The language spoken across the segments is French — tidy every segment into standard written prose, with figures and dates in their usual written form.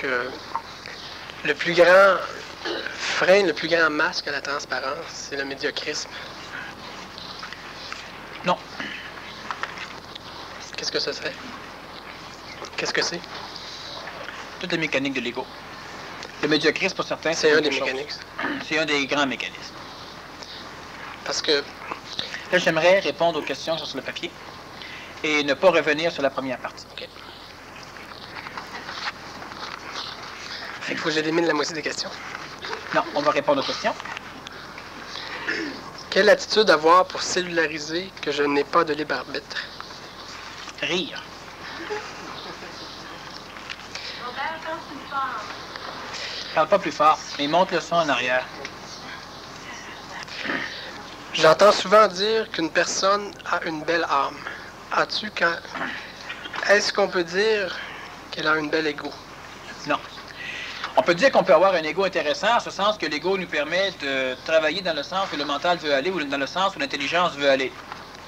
que le plus grand frein, le plus grand masque à la transparence, c'est le médiocrisme. Non. Qu'est-ce que ce serait? Qu'est-ce que c'est? Toutes les mécaniques de l'ego. Le médiocrisme, pour certains, c'est un des mécanismes. C'est un des grands mécanismes. Parce que... Là, j'aimerais répondre aux questions qui sont sur le papier et ne pas revenir sur la première partie. OK. Fait qu'il faut que j'élimine la moitié des questions. Non, on va répondre aux questions. Quelle attitude avoir pour cellulariser que je n'ai pas de libre arbitre? Rire. Parle pas plus fort, mais monte le son en arrière. J'entends souvent dire qu'une personne a une belle âme. As-tu quand... Est-ce qu'on peut dire qu'elle a une belle ego? Non. On peut dire qu'on peut avoir un ego intéressant, en ce sens que l'ego nous permet de travailler dans le sens où le mental veut aller ou dans le sens où l'intelligence veut aller.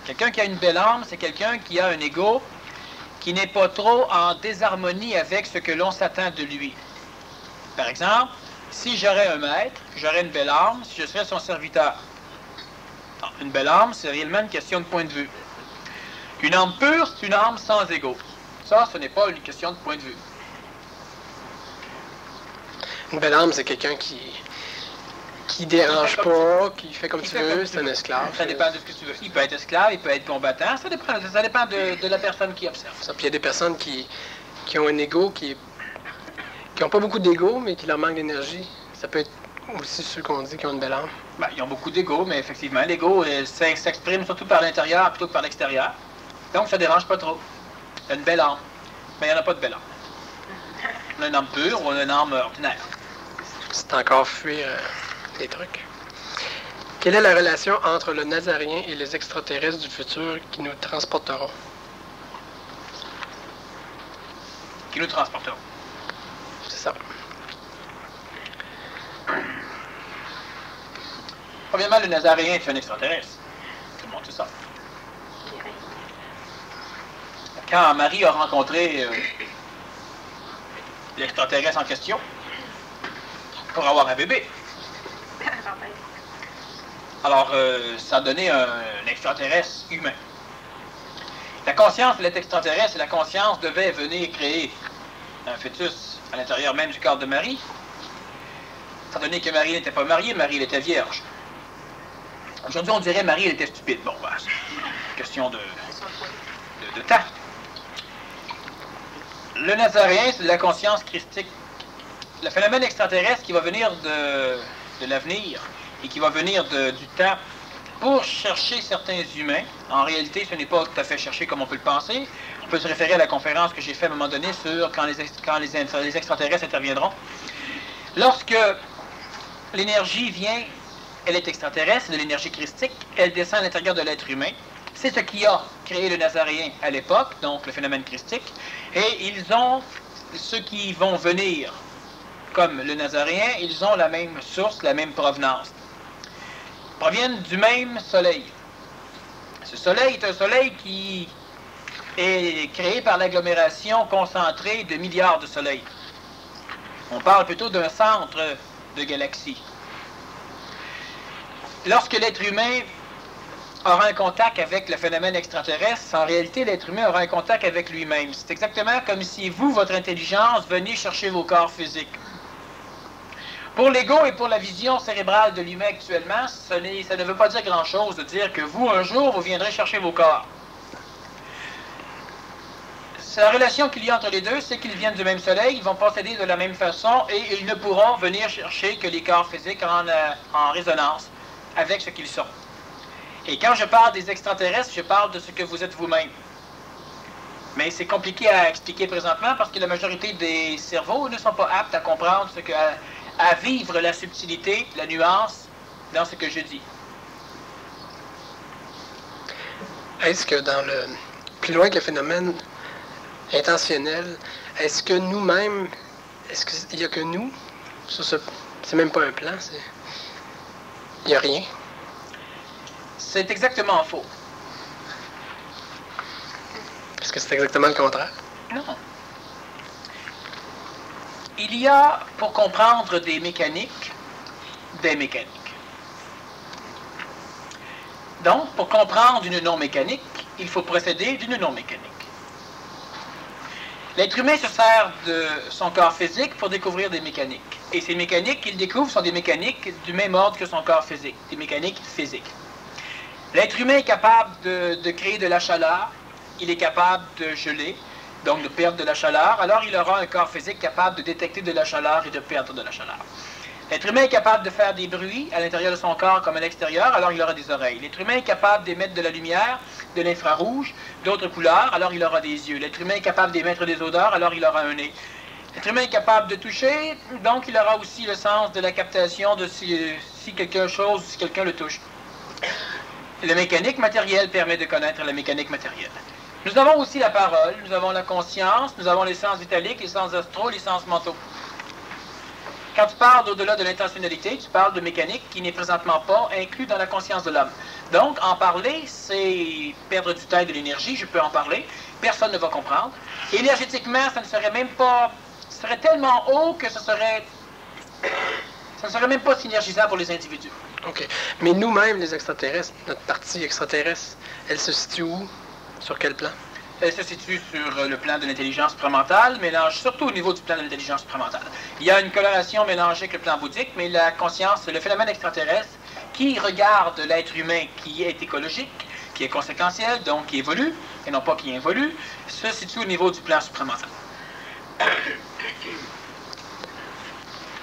Quelqu'un qui a une belle âme, c'est quelqu'un qui a un ego qui n'est pas trop en désharmonie avec ce que l'on s'attend de lui. Par exemple, si j'aurais un maître, j'aurais une belle âme, si je serais son serviteur. Non, une belle âme, c'est réellement une question de point de vue. Une âme pure, c'est une âme sans ego. Ça, ce n'est pas une question de point de vue. Une belle âme, c'est quelqu'un qui dérange pas, qui fait comme tu veux, c'est un esclave. Ça dépend de ce que tu veux. Il peut être esclave, il peut être combattant, ça dépend de la personne qui observe. Ça, puis il y a des personnes qui ont un ego qui n'ont pas beaucoup d'ego, mais qui leur manque d'énergie. Ça peut être aussi ceux qu'on dit qui ont une belle âme. Ben, ils ont beaucoup d'ego, mais effectivement, l'ego s'exprime surtout par l'intérieur plutôt que par l'extérieur. Donc, ça ne dérange pas trop. Il y a une belle âme. Mais il n'y en a pas de belle âme. On a une âme pure ou on a une âme ordinaire. C'est encore fuir les trucs. Quelle est la relation entre le Nazarien et les extraterrestres du futur qui nous transporteront? Qui nous transporteront. C'est ça. Premièrement, le Nazaréen est un extraterrestre. Tout le monde sait ça. Quand Marie a rencontré l'extraterrestre en question, pour avoir un bébé, alors ça a donné un extraterrestre humain. La conscience de l'être extraterrestre et la conscience devaient venir créer un fœtus à l'intérieur même du corps de Marie, étant donné que Marie n'était pas mariée, Marie elle était vierge. Aujourd'hui, on dirait Marie elle était stupide. Bon, ben, c'est une question de temps. Le Nazaréen, c'est de la conscience christique. Le phénomène extraterrestre qui va venir de l'avenir et qui va venir du temps pour chercher certains humains. En réalité, ce n'est pas tout à fait cherché comme on peut le penser. On peut se référer à la conférence que j'ai faite à un moment donné sur quand les extraterrestres interviendront. Lorsque l'énergie vient, elle est extraterrestre, c'est de l'énergie christique, elle descend à l'intérieur de l'être humain. C'est ce qui a créé le Nazaréen à l'époque, donc le phénomène christique. Et ils ont, ceux qui vont venir comme le Nazaréen, ils ont la même source, la même provenance. Ils proviennent du même soleil. Ce soleil est un soleil qui est créé par l'agglomération concentrée de milliards de soleils. On parle plutôt d'un centre de galaxie. Lorsque l'être humain aura un contact avec le phénomène extraterrestre, en réalité, l'être humain aura un contact avec lui-même. C'est exactement comme si vous, votre intelligence, veniez chercher vos corps physiques. Pour l'ego et pour la vision cérébrale de l'humain actuellement, ça ne veut pas dire grand-chose de dire que vous, un jour, vous viendrez chercher vos corps. La relation qu'il y a entre les deux, c'est qu'ils viennent du même soleil, ils vont procéder de la même façon et ils ne pourront venir chercher que les corps physiques en résonance avec ce qu'ils sont. Et quand je parle des extraterrestres, je parle de ce que vous êtes vous-même. Mais c'est compliqué à expliquer présentement parce que la majorité des cerveaux ne sont pas aptes à comprendre à vivre la subtilité, la nuance dans ce que je dis. Est-ce que dans le... Plus loin que le phénomène intentionnel, est-ce que nous-mêmes, est-ce qu'il n'y a que nous? C'est même pas un plan, il n'y a rien. C'est exactement faux. Est-ce que c'est exactement le contraire? Non. Il y a, pour comprendre des mécaniques, des mécaniques. Donc, pour comprendre une non-mécanique, il faut procéder d'une non-mécanique. L'être humain se sert de son corps physique pour découvrir des mécaniques. Et ces mécaniques qu'il découvre sont des mécaniques du même ordre que son corps physique, des mécaniques physiques. L'être humain est capable de créer de la chaleur, il est capable de geler, donc de perdre de la chaleur, alors il aura un corps physique capable de détecter de la chaleur et de perdre de la chaleur. L'être humain est capable de faire des bruits à l'intérieur de son corps comme à l'extérieur, alors il aura des oreilles. L'être humain est capable d'émettre de la lumière, de l'infrarouge, d'autres couleurs, alors il aura des yeux. L'être humain est capable d'émettre des odeurs, alors il aura un nez. L'être humain est capable de toucher, donc il aura aussi le sens de la captation de si quelque chose, si quelqu'un le touche. La mécanique matérielle permet de connaître la mécanique matérielle. Nous avons aussi la parole, nous avons la conscience, nous avons les sens vitaliques, les sens astraux, les sens mentaux. Quand tu parles au-delà de l'intentionnalité, tu parles de mécanique qui n'est présentement pas inclus dans la conscience de l'homme. Donc, en parler, c'est perdre du temps et de l'énergie, je peux en parler, personne ne va comprendre. Énergétiquement, ça ne serait même pas... Ce serait tellement haut que ça ne serait même pas synergisant pour les individus. OK. Mais nous-mêmes, les extraterrestres, notre partie extraterrestre, elle se situe où? Sur quel plan? Elle se situe sur le plan de l'intelligence supramentale, mélange surtout au niveau du plan de l'intelligence supramentale. Il y a une coloration mélangée avec le plan bouddhique, mais la conscience, le phénomène extraterrestre, qui regarde l'être humain qui est écologique, qui est conséquentiel, donc qui évolue, et non pas qui involue, se situe au niveau du plan supramental.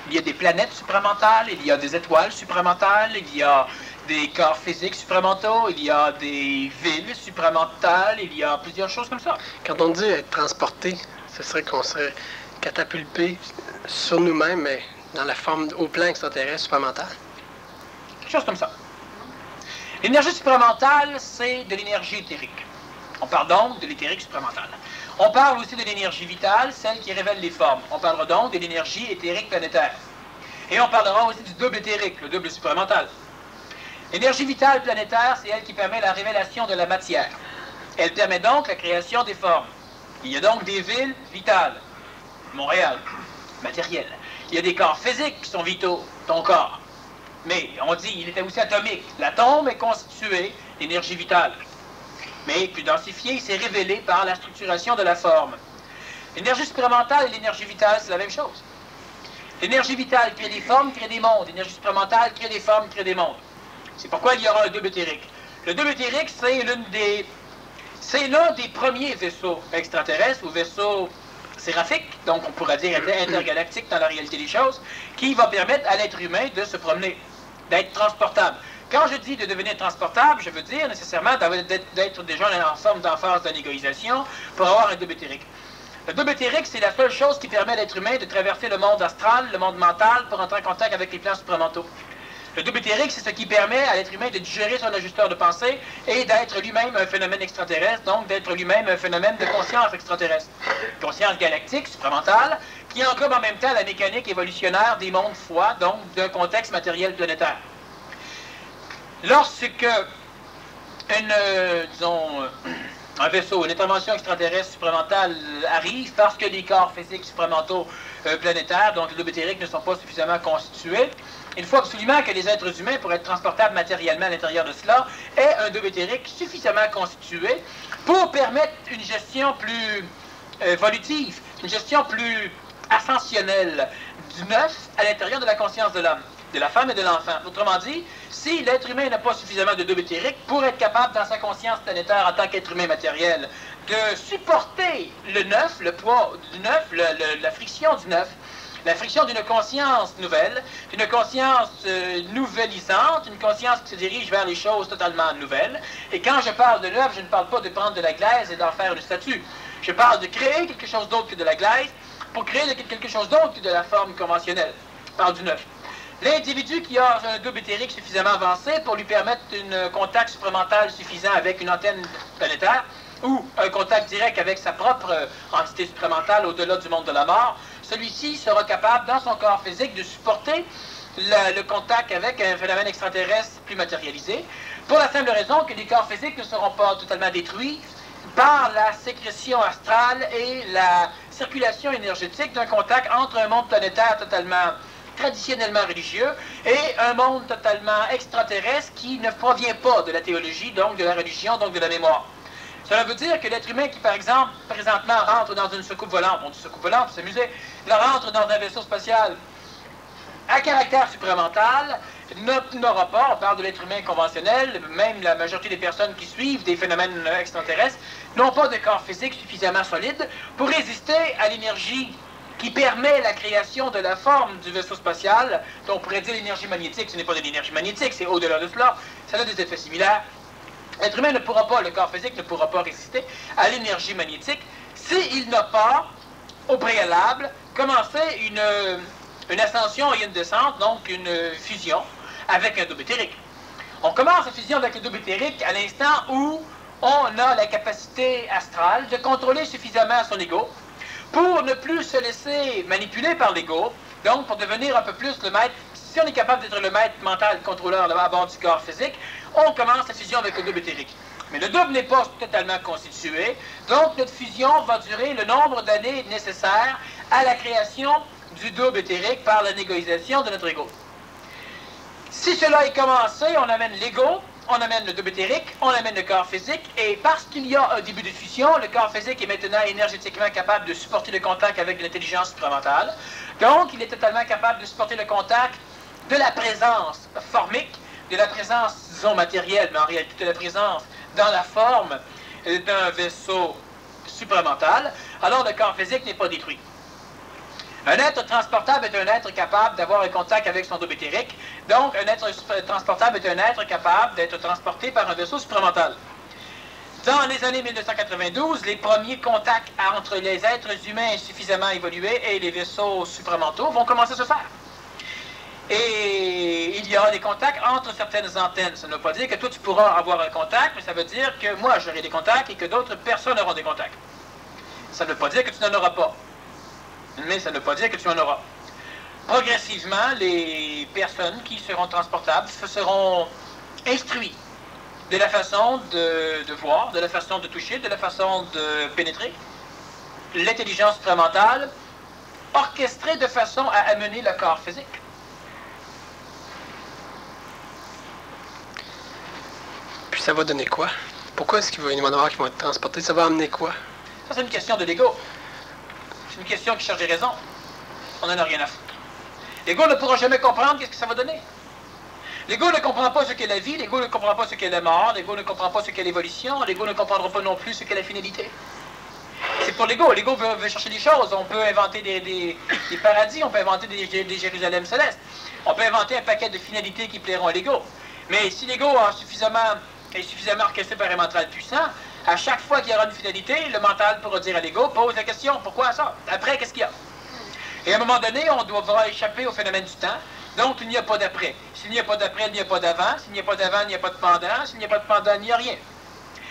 Il y a des planètes supramentales, il y a des étoiles supramentales, il y a des corps physiques supramentaux, il y a des villes supramentales, il y a plusieurs choses comme ça. Quand on dit être transporté, ce serait qu'on serait catapulté sur nous-mêmes, mais dans la forme, au plan extraterrestre supramental. Quelque chose comme ça. L'énergie supramentale, c'est de l'énergie éthérique. On parle donc de l'éthérique supramentale. On parle aussi de l'énergie vitale, celle qui révèle les formes. On parlera donc de l'énergie éthérique planétaire. Et on parlera aussi du double éthérique, le double supramental. L'énergie vitale planétaire, c'est elle qui permet la révélation de la matière. Elle permet donc la création des formes. Il y a donc des villes vitales. Montréal, matériel. Il y a des corps physiques qui sont vitaux, ton corps. Mais on dit, il était aussi atomique. L'atome est constitué d'énergie vitale. Mais plus densifié, il s'est révélé par la structuration de la forme. L'énergie supramentale et l'énergie vitale, c'est la même chose. L'énergie vitale crée des formes, crée des mondes. L'énergie supramentale crée des formes, crée des mondes. C'est pourquoi il y aura un double éthérique. Le double éthérique, c'est l'un des premiers vaisseaux extraterrestres ou vaisseaux séraphiques, donc on pourrait dire intergalactiques dans la réalité des choses, qui va permettre à l'être humain de se promener, d'être transportable. Quand je dis de devenir transportable, je veux dire nécessairement d'être déjà en forme d'emphase d'anégoïsation pour avoir un double éthérique. Le double éthérique, c'est la seule chose qui permet à l'être humain de traverser le monde astral, le monde mental, pour entrer en contact avec les plans supramentaux. Le double éthérique, c'est ce qui permet à l'être humain de digérer son ajusteur de pensée et d'être lui-même un phénomène extraterrestre, donc d'être lui-même un phénomène de conscience extraterrestre. Conscience galactique, supramentale, qui englobe en même temps la mécanique évolutionnaire des mondes fois, donc d'un contexte matériel planétaire. Lorsque un vaisseau, une intervention extraterrestre supramentale arrive parce que les corps physiques supramentaux planétaires, donc les doubles éthériques, ne sont pas suffisamment constitués, il faut absolument que les êtres humains, pour être transportables matériellement à l'intérieur de cela, aient un double éthérique suffisamment constitué pour permettre une gestion plus évolutive, une gestion plus ascensionnelle du neuf à l'intérieur de la conscience de l'homme, de la femme et de l'enfant. Autrement dit, si l'être humain n'a pas suffisamment de double éthérique pour être capable, dans sa conscience planétaire en tant qu'être humain matériel, de supporter le neuf, le poids du neuf, la friction du neuf, la friction d'une conscience nouvelle, d'une conscience nouvellisante, une conscience qui se dirige vers les choses totalement nouvelles. Et quand je parle de neuf, je ne parle pas de prendre de la glaise et d'en faire une statue. Je parle de créer quelque chose d'autre que de la glaise pour créer quelque chose d'autre que de la forme conventionnelle. Je parle du neuf. L'individu qui a un double éthérique suffisamment avancé pour lui permettre un contact supramental suffisant avec une antenne planétaire ou un contact direct avec sa propre entité supramentale au-delà du monde de la mort, celui-ci sera capable, dans son corps physique, de supporter le contact avec un phénomène extraterrestre plus matérialisé, pour la simple raison que les corps physiques ne seront pas totalement détruits par la sécrétion astrale et la circulation énergétique d'un contact entre un monde planétaire totalement traditionnellement religieux et un monde totalement extraterrestre qui ne provient pas de la théologie, donc de la religion, donc de la mémoire. Cela veut dire que l'être humain qui, par exemple, présentement rentre dans une soucoupe volante, on dit soucoupe volante pour s'amuser, rentre dans un vaisseau spatial à caractère supramental, n'aura pas, on parle de l'être humain conventionnel, même la majorité des personnes qui suivent des phénomènes extraterrestres, n'ont pas de corps physique suffisamment solide pour résister à l'énergie qui permet la création de la forme du vaisseau spatial, dont on pourrait dire l'énergie magnétique. Ce n'est pas de l'énergie magnétique, c'est au-delà de cela. Ça a des effets similaires. L'être humain ne pourra pas, le corps physique ne pourra pas résister à l'énergie magnétique s'il n'a pas, au préalable, commencé une ascension et une descente, donc une fusion avec un double éthérique. On commence la fusion avec le double éthérique à l'instant où on a la capacité astrale de contrôler suffisamment son ego pour ne plus se laisser manipuler par l'ego, donc pour devenir un peu plus le maître. Si on est capable d'être le maître mental contrôleur à bord du corps physique, on commence la fusion avec le double éthérique. Mais le double n'est pas totalement constitué, donc notre fusion va durer le nombre d'années nécessaires à la création du double éthérique par la négociation de notre ego. Si cela est commencé, on amène l'ego, on amène le double éthérique, on amène le corps physique, et parce qu'il y a un début de fusion, le corps physique est maintenant énergétiquement capable de supporter le contact avec l'intelligence supramentale. Donc, il est totalement capable de supporter le contact de la présence formique, de la présence, disons, matérielle, mais en réalité de la présence dans la forme d'un vaisseau supramental, alors le corps physique n'est pas détruit. Un être transportable est un être capable d'avoir un contact avec son double éthérique. Donc, un être transportable est un être capable d'être transporté par un vaisseau supramental. Dans les années 1992, les premiers contacts entre les êtres humains suffisamment évolués et les vaisseaux supramentaux vont commencer à se faire. Et il y aura des contacts entre certaines antennes. Ça ne veut pas dire que toi tu pourras avoir un contact, mais ça veut dire que moi j'aurai des contacts et que d'autres personnes auront des contacts. Ça ne veut pas dire que tu n'en auras pas. Mais ça ne veut pas dire que tu en auras. Progressivement, les personnes qui seront transportables seront instruites de la façon de voir, de la façon de toucher, de la façon de pénétrer. L'intelligence supramentale orchestrée de façon à amener le corps physique. Puis ça va donner quoi? Pourquoi est-ce qu'il va y en avoir qui vont être transportés? Ça va amener quoi? Ça, c'est une question de l'ego. C'est une question qui cherche des raisons. On n'en a rien à foutre. L'ego ne pourra jamais comprendre qu'est-ce que ça va donner. L'ego ne comprend pas ce qu'est la vie, l'ego ne comprend pas ce qu'est la mort, l'ego ne comprend pas ce qu'est l'évolution, l'ego ne comprendra pas non plus ce qu'est la finalité. C'est pour l'ego. L'ego veut chercher des choses. On peut inventer des paradis, on peut inventer des Jérusalem célestes. On peut inventer un paquet de finalités qui plairont à l'ego. Mais si l'ego est suffisamment orchestré par un mental puissant, à chaque fois qu'il y aura une finalité, le mental pourra dire à l'ego, pose la question, pourquoi ça? Après, qu'est-ce qu'il y a? Et à un moment donné, on devra échapper au phénomène du temps, donc il n'y a pas d'après. S'il n'y a pas d'après, il n'y a pas d'avant. S'il n'y a pas d'avant, il n'y a pas de pendant. S'il n'y a pas de pendant, il n'y a rien.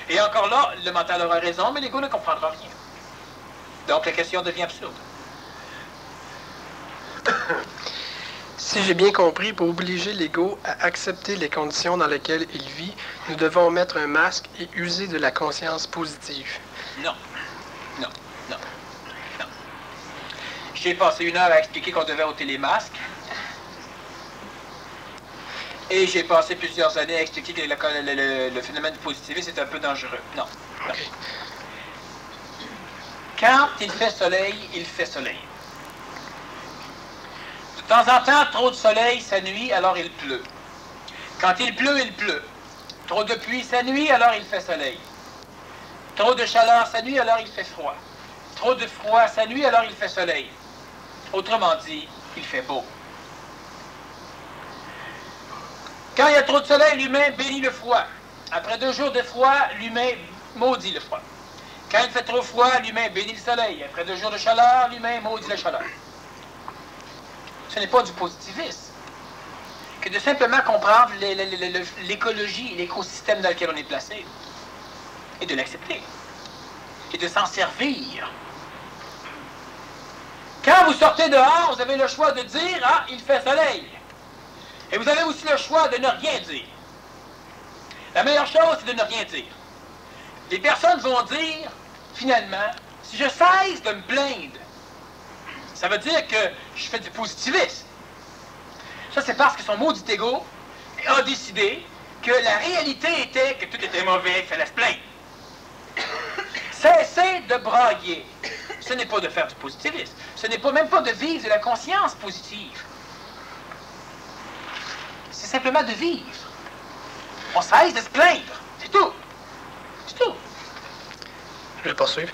Et encore là, le mental aura raison, mais l'ego ne comprendra rien. Donc la question devient absurde. Si j'ai bien compris, pour obliger l'ego à accepter les conditions dans lesquelles il vit, nous devons mettre un masque et user de la conscience positive. Non. Non. Non. Non. J'ai passé 1 heure à expliquer qu'on devait ôter les masques. Et j'ai passé plusieurs années à expliquer que le phénomène positivisme est un peu dangereux. Non. Non. Okay. Quand il fait soleil, il fait soleil. De temps en temps, trop de soleil, ça nuit, alors il pleut. Quand il pleut, il pleut. Trop de pluie, ça nuit, alors il fait soleil. Trop de chaleur, ça nuit, alors il fait froid. Trop de froid, ça nuit, alors il fait soleil. Autrement dit, il fait beau. Quand il y a trop de soleil, l'humain bénit le froid. Après 2 jours de froid, l'humain maudit le froid. Quand il fait trop froid, l'humain bénit le soleil. Après 2 jours de chaleur, l'humain maudit la chaleur. Ce n'est pas du positivisme que de simplement comprendre l'écologie, l'écosystème dans lequel on est placé, et de l'accepter, et de s'en servir. Quand vous sortez dehors, vous avez le choix de dire « Ah, il fait soleil ». Et vous avez aussi le choix de ne rien dire. La meilleure chose, c'est de ne rien dire. Les personnes vont dire, finalement, Si je cesse de me plaindre, ça veut dire que je fais du positivisme. Ça, c'est parce que son maudit ego a décidé que la réalité était que tout était mauvais, il fallait se plaindre. Cessez de brailler. Ce n'est pas de faire du positivisme. Ce n'est pas même pas de vivre de la conscience positive. C'est simplement de vivre. On cesse de se plaindre. C'est tout. C'est tout. Je vais poursuivre.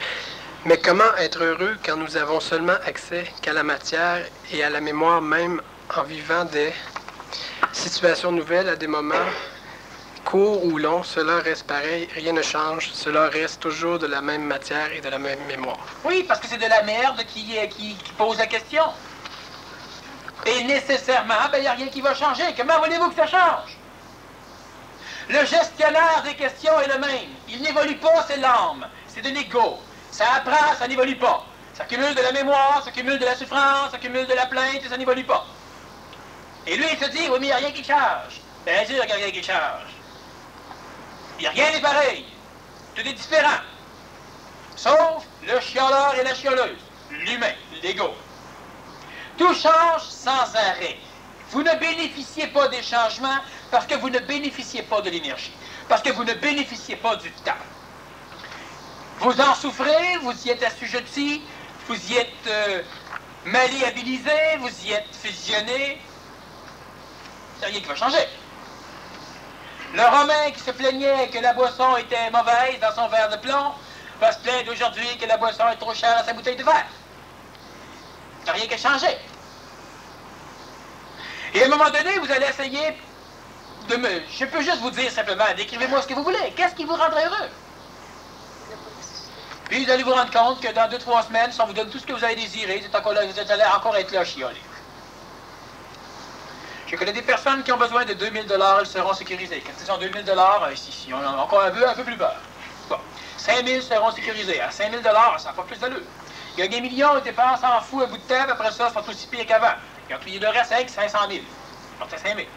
Mais comment être heureux quand nous avons seulement accès qu'à la matière et à la mémoire même en vivant des situations nouvelles à des moments courts ou longs, cela reste pareil, rien ne change, cela reste toujours de la même matière et de la même mémoire. Oui, parce que c'est de la merde qui pose la question. Et nécessairement, il n'y a rien qui va changer. Comment voulez-vous que ça change? Le gestionnaire des questions est le même. Il n'évolue pas, c'est l'âme. C'est de l'ego. Ça apprend, ça n'évolue pas. Ça cumule de la mémoire, ça cumule de la souffrance, ça cumule de la plainte et ça n'évolue pas. Et lui, il se dit, oui, mais il n'y a rien qui change. Bien sûr qu'il n'y a rien qui change. Il n'y a rien n'est pareil. Tout est différent. Sauf le chialeur et la chialeuse. L'humain, l'ego. Tout change sans arrêt. Vous ne bénéficiez pas des changements parce que vous ne bénéficiez pas de l'énergie. Parce que vous ne bénéficiez pas du temps. Vous en souffrez, vous y êtes assujetti, vous y êtes malléabilisé, vous y êtes fusionné. Il n'y a rien qui va changer. Le Romain qui se plaignait que la boisson était mauvaise dans son verre de plomb va se plaindre aujourd'hui que la boisson est trop chère dans sa bouteille de verre. Il n'y a rien qui a changé. Et à un moment donné, vous allez essayer de me... Je peux juste vous dire simplement, décrivez-moi ce que vous voulez. Qu'est-ce qui vous rendrait heureux? Puis vous allez vous rendre compte que dans 2-3 semaines, si on vous donne tout ce que vous avez désiré, vous allez encore être là à chialer. Je connais des personnes qui ont besoin de 2000 $, elles seront sécurisées. Quand ils ont 2000 $, ici, on a encore un peu plus peur. Bon, 5000 seront sécurisés. À 5000 $, ça n'a pas plus d'allure. Il y a des millions, ils dépensent en fou un bout de temps, après ça, ils sont aussi pires qu'avant. Ils ont plié le reste avec 500 000. Donc c'est 5 000.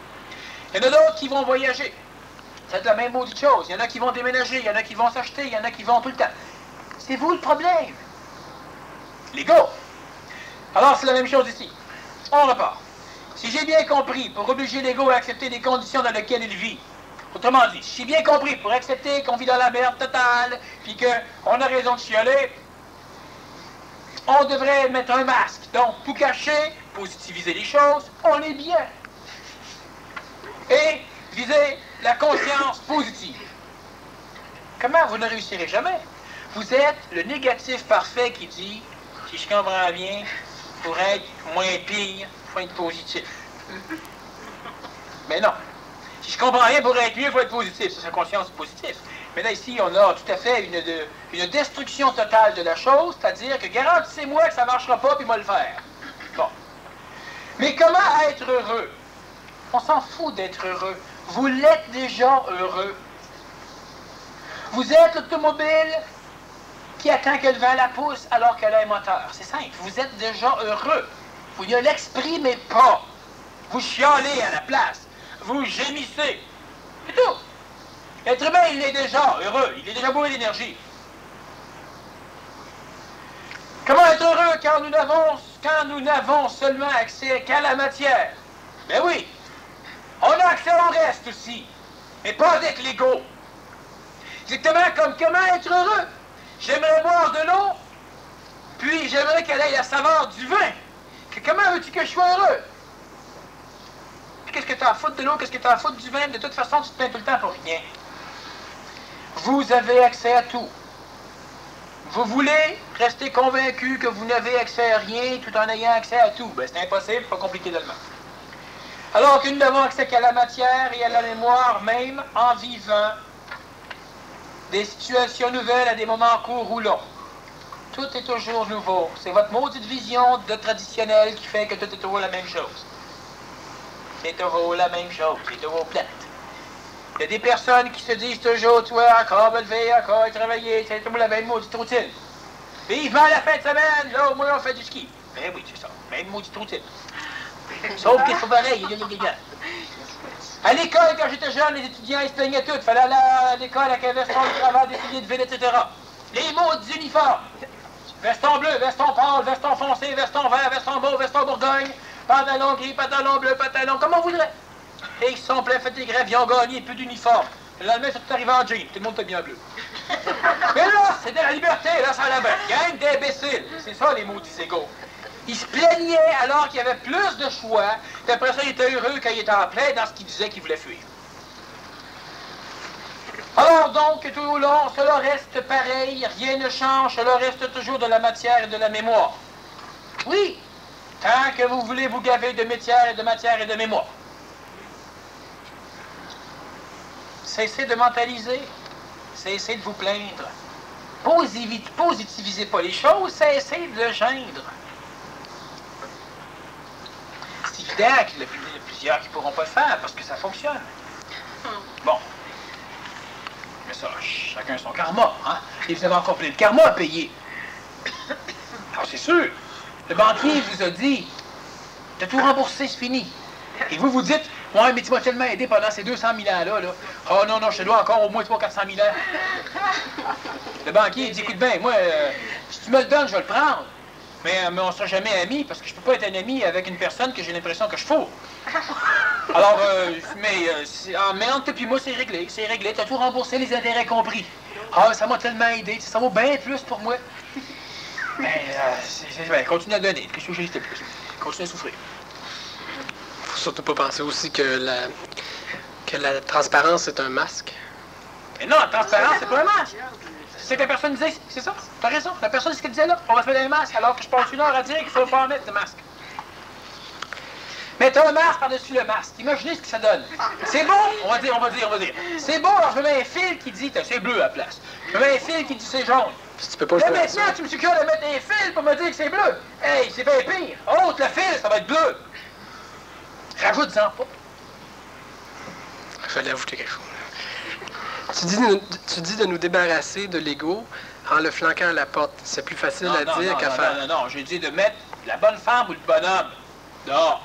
Il y en a d'autres qui vont voyager. C'est la même maudite chose. Il y en a qui vont déménager, il y en a qui vont s'acheter, il y en a qui vont tout le temps. C'est vous le problème. L'ego. Alors c'est la même chose ici. On repart. Si j'ai bien compris, pour obliger l'ego à accepter les conditions dans lesquelles il vit, autrement dit, si j'ai bien compris, pour accepter qu'on vit dans la merde totale, puis qu'on a raison de chialer, on devrait mettre un masque. Donc, tout cacher, positiviser les choses, on est bien. Et viser la conscience positive. Comment vous ne réussirez jamais? Vous êtes le négatif parfait qui dit, si je comprends bien, pour être moins pire, il faut être positif. Mais non. Si je comprends rien, pour être mieux, il faut être positif. C'est sa conscience positive. Mais là, ici, on a tout à fait une destruction totale de la chose, c'est-à-dire que garantissez-moi que ça ne marchera pas, puis moi le faire. Bon. Mais comment être heureux? On s'en fout d'être heureux. Vous l'êtes déjà heureux. Vous êtes l'automobile qui attend que le vent la pousse alors qu'elle a un moteur. C'est simple. Vous êtes déjà heureux. Vous ne l'exprimez pas. Vous chialez à la place. Vous gémissez. C'est tout. L'être humain, il est déjà heureux. Il est déjà bourré d'énergie. Comment être heureux quand nous n'avons seulement accès qu'à la matière? Ben oui. On a accès au reste aussi. Mais pas avec l'ego. Exactement comme comment être heureux. J'aimerais boire de l'eau, puis j'aimerais qu'elle ait la saveur du vin. Comment veux-tu que je sois heureux? Puis qu'est-ce que tu as à foutre de l'eau? Qu'est-ce que tu as à foutre du vin? De toute façon, tu te plains tout le temps pour rien. Vous avez accès à tout. Vous voulez rester convaincu que vous n'avez accès à rien tout en ayant accès à tout. Ben, c'est impossible, pas compliqué de le mettre. Alors que nous n'avons accès qu'à la matière et à la mémoire même en vivant des situations nouvelles à des moments courts ou longs. Tout est toujours nouveau. C'est votre maudite vision de traditionnelle qui fait que tout est toujours la même chose. C'est toujours la même chose. C'est toujours plate. Il y a des personnes qui se disent toujours, toi, encore me lever, encore travailler, c'est toujours la même maudite routine. Vivement la fin de semaine, là au moins on fait du ski. Ben oui, c'est ça. Même maudite routine. Sauf que c'est pareil. À l'école, quand j'étais jeune, les étudiants, ils se plaignaient tous. Il fallait aller à l'école avec un veston de cravate, des souliers de ville, etc. Les maudits uniformes. veston bleu, veston pâle, veston foncé, veston vert, veston mauve, veston bourgogne, pantalon gris, pantalon bleu, pantalon, comme on voudrait. Et ils se sont pleins, fait des grèves, ils ont gagné, plus d'uniforme. Le lendemain, c'est tout arrivé en jean, tout le monde était bien bleu. Mais là, c'était la liberté, là, ça l'avait. Gang d'imbéciles. C'est ça, les maudits égaux. Ils se plaignaient alors qu'il y avait plus de choix, puis après ça, il était heureux quand il était en plein dans ce qu'il disait qu'il voulait fuir. Alors donc, tout au long, cela reste pareil, rien ne change, cela reste toujours de la matière et de la mémoire. Oui, tant que vous voulez vous gaver de matière et de mémoire. Cessez de mentaliser, cessez de vous plaindre. Positivisez pas les choses, cessez de le geindre. C'est évident qu'il y a plusieurs qui ne pourront pas le faire parce que ça fonctionne. Bon. Mais ça, chacun son karma, hein? Et vous avez encore plein de karma à payer. Alors c'est sûr, le banquier vous a dit, t'as tout remboursé, c'est fini. Et vous vous dites, ouais, mais tu m'as tellement aidé pendant ces 200 000 ans-là. Là. Oh non, je te dois encore au moins 300 000 400 000 ans. Le banquier dit, écoute bien, moi, si tu me le donnes, je vais le prendre. Mais on ne sera jamais amis parce que je ne peux pas être un ami avec une personne que j'ai l'impression que je fous. Alors, mais entre toi et moi, c'est réglé. C'est réglé. Tu as tout remboursé, les intérêts compris. Ah, ça m'a tellement aidé. Ça vaut bien plus pour moi. Mais, continue à donner. Qu'est-ce que j'ai dit de plus? Continue à souffrir. Faut surtout pas penser aussi que la transparence est un masque. Mais non, la transparence, c'est pas un masque. C'est ce que la personne disait, c'est ça? T'as raison. La personne, c'est ce qu'elle disait là. On va faire un masque alors que je passe 1 heure à dire qu'il faut pas en mettre de masque. Mettez un masque par-dessus le masque. Imaginez ce que ça donne. C'est beau? On va dire. C'est beau, alors je mets un fil qui dit, c'est bleu à la place. Je mets un fil qui dit c'est jaune. Si tu peux pas le Là faire maintenant, ça. tu me suggères de mettre un fil pour me dire que c'est bleu. Hey, c'est bien pire. Ôte le fil, ça va être bleu. Rajoute-en pas. Il fallait ajouter quelque chose. Tu dis de nous débarrasser de l'ego en le flanquant à la porte. C'est plus facile à dire qu'à faire. Non, j'ai dit de mettre la bonne femme ou le bonhomme dehors.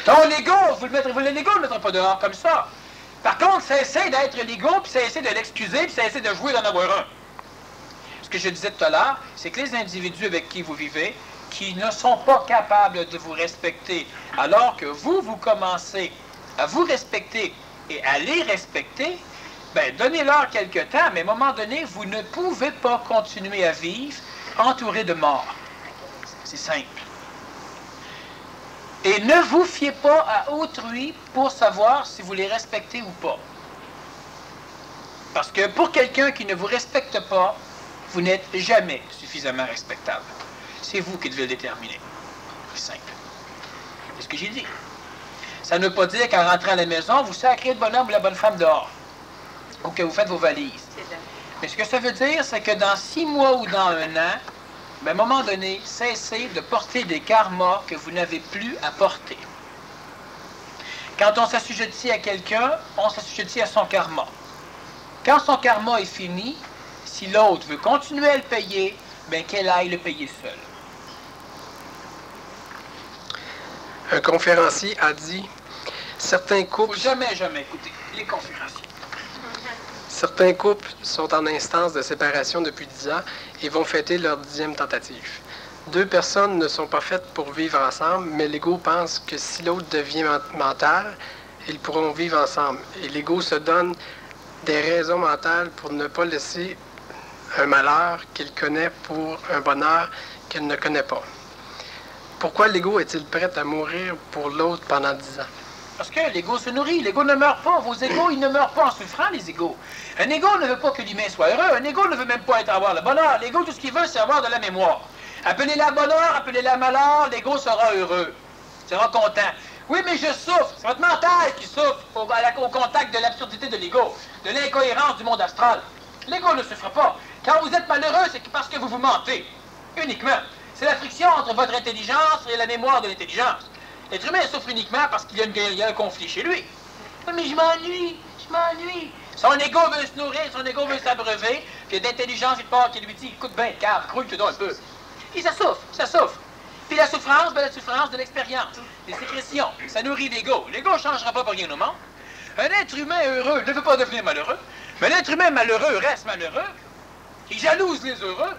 Ton l'ego, vous l'ego le mettra pas dehors comme ça. Par contre, cessez d'être l'ego, puis cessez de l'excuser, puis cessez de jouer d'en avoir un. Ce que je disais tout à l'heure, c'est que les individus avec qui vous vivez, qui ne sont pas capables de vous respecter, alors que vous commencez à vous respecter et à les respecter, ben donnez-leur quelque temps, mais à un moment donné, vous ne pouvez pas continuer à vivre entouré de morts. C'est simple. Et ne vous fiez pas à autrui pour savoir si vous les respectez ou pas. Parce que pour quelqu'un qui ne vous respecte pas, vous n'êtes jamais suffisamment respectable. C'est vous qui devez le déterminer. C'est simple. C'est ce que j'ai dit. Ça ne veut pas dire qu'en rentrant à la maison, vous sacrez le bonhomme ou la bonne femme dehors. Ou que vous faites vos valises. Mais ce que ça veut dire, c'est que dans 6 mois ou dans 1 an, ben, à un moment donné, cessez de porter des karmas que vous n'avez plus à porter. Quand on s'assujettit à quelqu'un, on s'assujettit à son karma. Quand son karma est fini, si l'autre veut continuer à le payer, ben qu'elle aille le payer seul. Un conférencier a dit certains couples. Faut jamais écouter les conférenciers. Certains couples sont en instance de séparation depuis 10 ans et vont fêter leur 10e tentative. 2 personnes ne sont pas faites pour vivre ensemble, mais l'ego pense que si l'autre devient mental, ils pourront vivre ensemble. Et l'ego se donne des raisons mentales pour ne pas laisser un malheur qu'il connaît pour un bonheur qu'il ne connaît pas. Pourquoi l'ego est-il prêt à mourir pour l'autre pendant 10 ans? Parce que l'ego se nourrit, l'ego ne meurt pas. Vos égos, ils ne meurent pas en souffrant, les égos. Un ego ne veut pas que l'humain soit heureux. Un ego ne veut même pas avoir le bonheur. L'ego, tout ce qu'il veut, c'est avoir de la mémoire. Appelez-la bonheur, appelez-la malheur, l'ego sera heureux. Il sera content. Oui, mais je souffre. C'est votre mental qui souffre au contact de l'absurdité de l'ego, de l'incohérence du monde astral. L'ego ne souffre pas. Quand vous êtes malheureux, c'est parce que vous vous mentez. Uniquement. C'est la friction entre votre intelligence et la mémoire de l'intelligence. L'être humain souffre uniquement parce qu'il y a un conflit chez lui. Mais je m'ennuie. Son ego veut se nourrir, son ego veut s'abreuver, puis il y a d'intelligence qui part qui lui dit, écoute bien, cave, grouille-toi un peu. Et ça souffre. Puis la souffrance de l'expérience, des sécrétions, ça nourrit l'ego. L'ego ne changera pas pour rien au monde. Un être humain heureux ne veut pas devenir malheureux. Mais l'être humain malheureux reste malheureux. Il jalouse les heureux.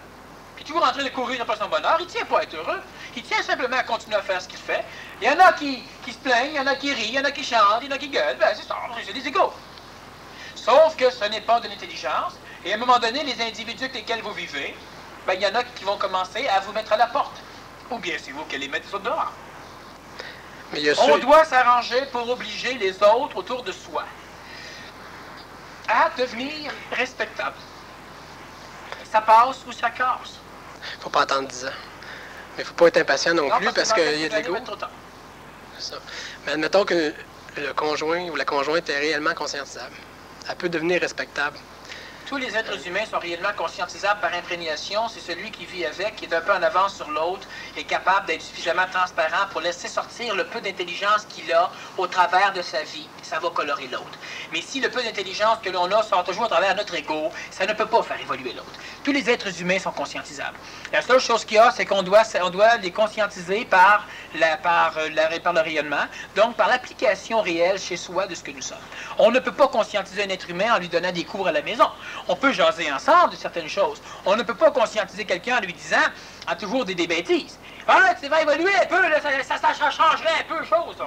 Puis toujours en train de courir après son bonheur. Il ne tient pas à être heureux. Il tient simplement à continuer à faire ce qu'il fait. Il y en a qui se plaignent, il y en a qui rient, il y en a qui chantent, il y en a qui gueulent. Ben, c'est ça, c'est des égaux. Sauf que ce n'est pas de l'intelligence. Et à un moment donné, les individus avec lesquels vous vivez, ben, il y en a qui vont commencer à vous mettre à la porte. Ou bien c'est vous qui allez mettre les autres dehors. Mais On doit s'arranger pour obliger les autres autour de soi à devenir respectables. Ça passe ou ça casse. Faut pas attendre 10 ans. Mais faut pas être impatient non plus parce qu'il y a de l'ego. C'est ça. Mais admettons que le conjoint ou la conjointe est réellement conscientisable. Elle peut devenir respectable. Tous les êtres humains sont réellement conscientisables par imprégnation. C'est celui qui vit avec, qui est un peu en avance sur l'autre, est capable d'être suffisamment transparent pour laisser sortir le peu d'intelligence qu'il a au travers de sa vie. Ça va colorer l'autre. Mais si le peu d'intelligence que l'on a sort toujours au travers de notre ego, ça ne peut pas faire évoluer l'autre. Tous les êtres humains sont conscientisables. La seule chose qu'il y a, c'est qu'on doit les conscientiser par le rayonnement, donc par l'application réelle chez soi de ce que nous sommes. On ne peut pas conscientiser un être humain en lui donnant des cours à la maison. On peut jaser ensemble de certaines choses. On ne peut pas conscientiser quelqu'un en lui disant toujours des bêtises. Ah, tu vas évoluer un peu, là, ça changerait un peu les choses.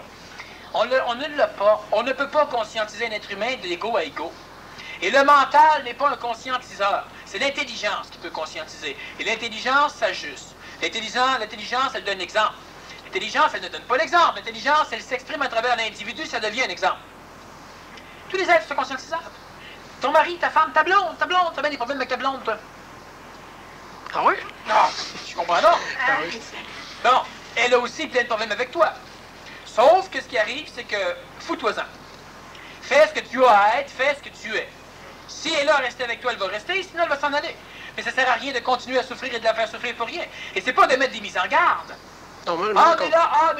On ne l'a pas. On ne peut pas conscientiser un être humain de l'ego à ego. Et le mental n'est pas un conscientiseur. C'est l'intelligence qui peut conscientiser. Et l'intelligence s'ajuste. L'intelligence, elle donne l'exemple. L'intelligence, elle ne donne pas l'exemple. L'intelligence, elle s'exprime à travers l'individu, ça devient un exemple. Tous les êtres sont conscientisables. Ton mari, ta femme, ta blonde, t'as bien des problèmes avec ta blonde, toi. Ah oui? Non, tu comprends non? Ah oui. Non, elle a aussi plein de problèmes avec toi. Sauf que ce qui arrive, c'est que fous-toi-en. Fais ce que tu as à être, fais ce que tu es. Si elle est là à rester avec toi, elle va rester, sinon elle va s'en aller. Mais ça sert à rien de continuer à souffrir et de la faire souffrir pour rien. Et c'est pas de mettre des mises en garde. Non, mais mais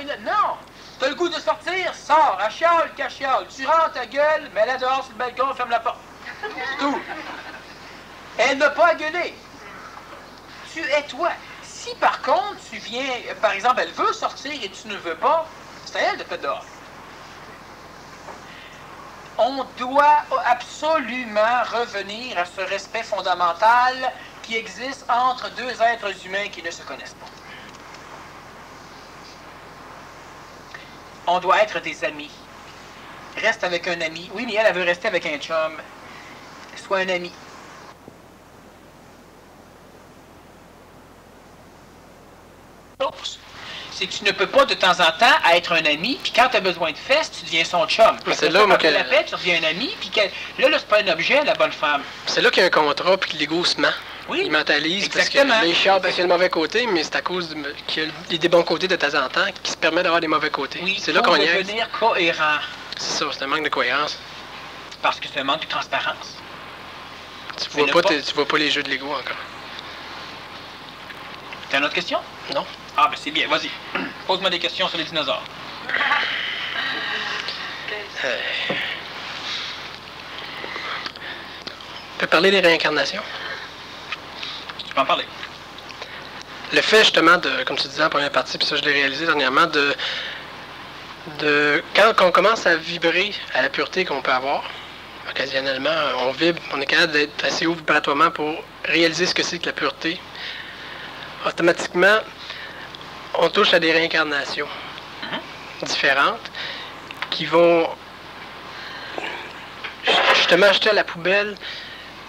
là, non! T'as le goût de sortir, sors, à chiale, qu'à chiale. Tu rentres ta gueule, mets-la dehors sur le balcon, ferme la porte. C'est tout. Elle n'a pas à gueuler. Tu es toi. Si par contre, tu viens, par exemple, elle veut sortir et tu ne veux pas, c'est à elle de te mettre dehors. On doit absolument revenir à ce respect fondamental qui existe entre deux êtres humains qui ne se connaissent pas. On doit être des amis. Reste avec un ami. Oui, mais elle veut rester avec un chum. Sois un ami. C'est que tu ne peux pas de temps en temps être un ami, puis quand tu as besoin de fesses, tu deviens son chum. C'est là, moi, que la paix, tu deviens un ami, puis là, c'est pas un objet, la bonne femme. C'est là qu'il y a un contrat, puis que l'ego se ment. Oui, il mentalise, exactement. Parce que les chiales, parce qu'il y a le mauvais côté, mais c'est à cause qu'il y a des bons côtés de temps en temps qui se permet d'avoir des mauvais côtés. Oui, c'est là qu'on y est. Devenir cohérent. C'est ça, c'est un manque de cohérence. Parce que c'est un manque de transparence. Tu vois pas les jeux de l'ego encore. T'as une autre question? Non. Ah, ben c'est bien, vas-y. Pose-moi des questions sur les dinosaures. On peut parler des réincarnations? Tu peux en parler. Le fait justement de, comme tu disais en première partie, puis ça je l'ai réalisé dernièrement, quand on commence à vibrer à la pureté qu'on peut avoir, occasionnellement, on vibre, on est capable d'être assez haut vibratoirement pour réaliser ce que c'est que la pureté. Automatiquement, on touche à des réincarnations différentes qui vont justement jeter à la poubelle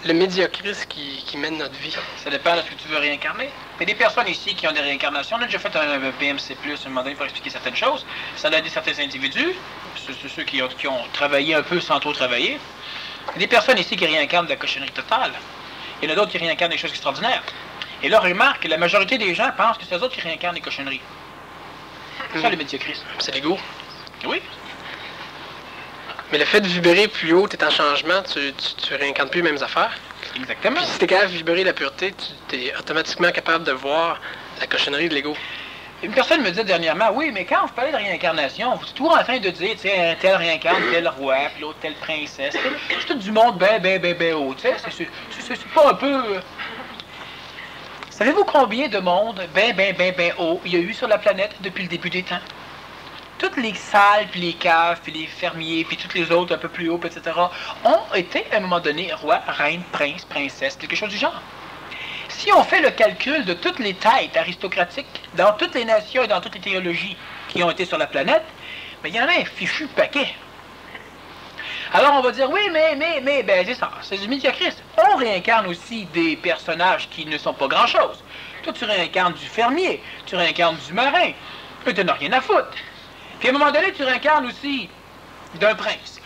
le médiocrisme qui mène notre vie. Ça dépend de ce que tu veux réincarner. Il y a des personnes ici qui ont des réincarnations. On a déjà fait un PMC+, un moment donné, pour expliquer certaines choses. Ça a aidé certains individus, ceux qui ont travaillé un peu sans trop travailler. Il y a des personnes ici qui réincarnent de la cochonnerie totale. Il y en a d'autres qui réincarnent des choses extraordinaires. Et là, remarque, la majorité des gens pensent que c'est eux autres qui réincarnent des cochonneries. C'est ça le médiocrisme. C'est l'ego. Oui. Mais le fait de vibrer plus haut, tu es en changement, tu réincarnes plus les mêmes affaires. Exactement. Puis si tu es capable de vibrer la pureté, tu es automatiquement capable de voir la cochonnerie de l'ego. Une personne me disait dernièrement, oui, mais quand vous parlez de réincarnation, vous êtes toujours en train de dire, tu sais, un tel réincarne tel roi, puis l'autre telle princesse. C'est tout du monde ben haut, tu sais. C'est pas un peu... Savez-vous combien de monde ben haut il y a eu sur la planète depuis le début des temps? toutes les salles, puis les caves, puis les fermiers, puis tous les autres un peu plus haut, etc., ont été à un moment donné roi, reine, prince, princesse, quelque chose du genre. Si on fait le calcul de toutes les têtes aristocratiques dans toutes les nations et dans toutes les théologies qui ont été sur la planète, ben, il y en a un fichu paquet. Alors on va dire, oui, mais, ben c'est ça, c'est du médiocrisme. On réincarne aussi des personnages qui ne sont pas grand-chose. Toi, tu réincarnes du fermier, tu réincarnes du marin, tu n'en as rien à foutre. Puis à un moment donné, tu réincarnes aussi d'un prince.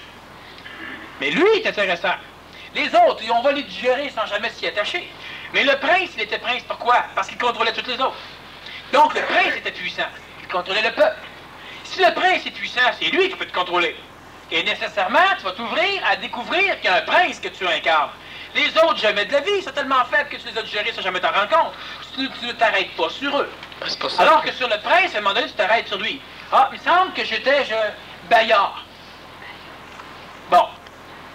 Mais lui est intéressant. Les autres, on va les digérer sans jamais s'y attacher. Mais le prince, il était prince pourquoi? Parce qu'il contrôlait toutes les autres. Donc le prince était puissant. Il contrôlait le peuple. Si le prince est puissant, c'est lui qui peut te contrôler. Et nécessairement, tu vas t'ouvrir à découvrir qu'il y a un prince que tu incarnes. Les autres, jamais de la vie, sont tellement faibles que tu les as digérés sans jamais t'en rendre compte. Tu ne t'arrêtes pas sur eux. Alors que sur le prince, à un moment donné, tu t'arrêtes sur lui. Ah, il me semble que j'étais Bayard. Bon.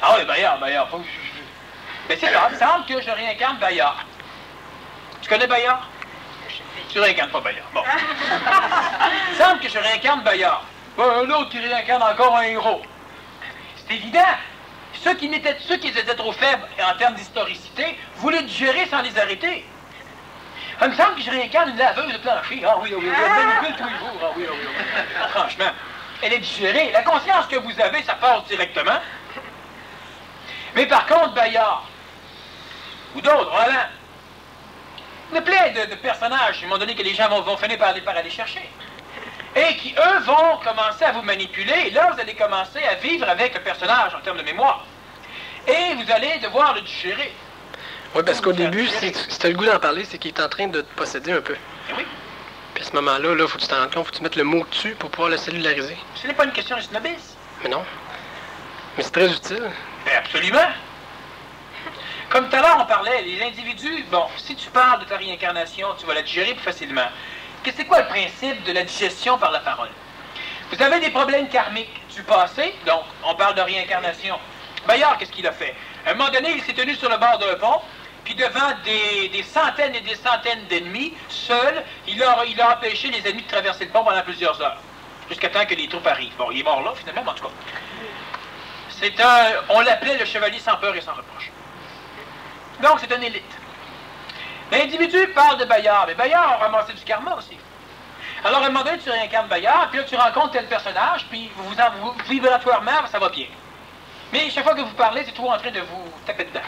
Ah oui, Bayard. Mais c'est ça, il me semble que je réincarne Bayard. Tu connais Bayard? Tu réincarnes pas Bayard. Bon. Il me semble que je réincarne Bayard. Un autre qui réincarne encore un héros. C'est évident. Ceux qui étaient trop faibles en termes d'historicité voulaient digérer sans les arrêter. Il me semble que je réincarne une laveuse de plancher. Ah oui, elle manipule tous les jours. Ah oui. Franchement, elle est digérée. La conscience que vous avez, ça passe directement. Mais par contre, Bayard, ou d'autres, Roland, il y a plein de personnages, à un moment donné, que les gens vont finir par aller chercher. Et qui, eux, vont commencer à vous manipuler. Et là, vous allez commencer à vivre avec le personnage en termes de mémoire. Et vous allez devoir le digérer. Oui, parce qu'au début, si tu as le goût d'en parler, c'est qu'il est en train de te posséder un peu. Et oui. Puis à ce moment-là, il faut que tu t'en rendes compte, faut que tu mettes le mot dessus pour pouvoir le cellulariser. Ce n'est pas une question de snobisme. Mais non. Mais c'est très utile. Mais absolument. Comme tout à l'heure, on parlait, les individus, bon, si tu parles de ta réincarnation, tu vas la digérer plus facilement. C'est quoi le principe de la digestion par la parole? Vous avez des problèmes karmiques du passé, donc on parle de réincarnation. Bayard, qu'est-ce qu'il a fait? À un moment donné, il s'est tenu sur le bord d'un pont, puis devant des centaines et des centaines d'ennemis, seul, il a empêché les ennemis de traverser le pont pendant plusieurs heures, jusqu'à temps que les troupes arrivent. Bon, il est mort là, finalement, mais en tout cas. On l'appelait le chevalier sans peur et sans reproche. Donc, c'est une élite. L'individu parle de Bayard, mais Bayard a ramassé du karma aussi. Alors, à un moment donné, tu réincarnes Bayard, puis là, tu rencontres tel personnage, puis vibratoirement, ça va bien. Mais chaque fois que vous parlez, c'est toujours en train de vous taper dedans.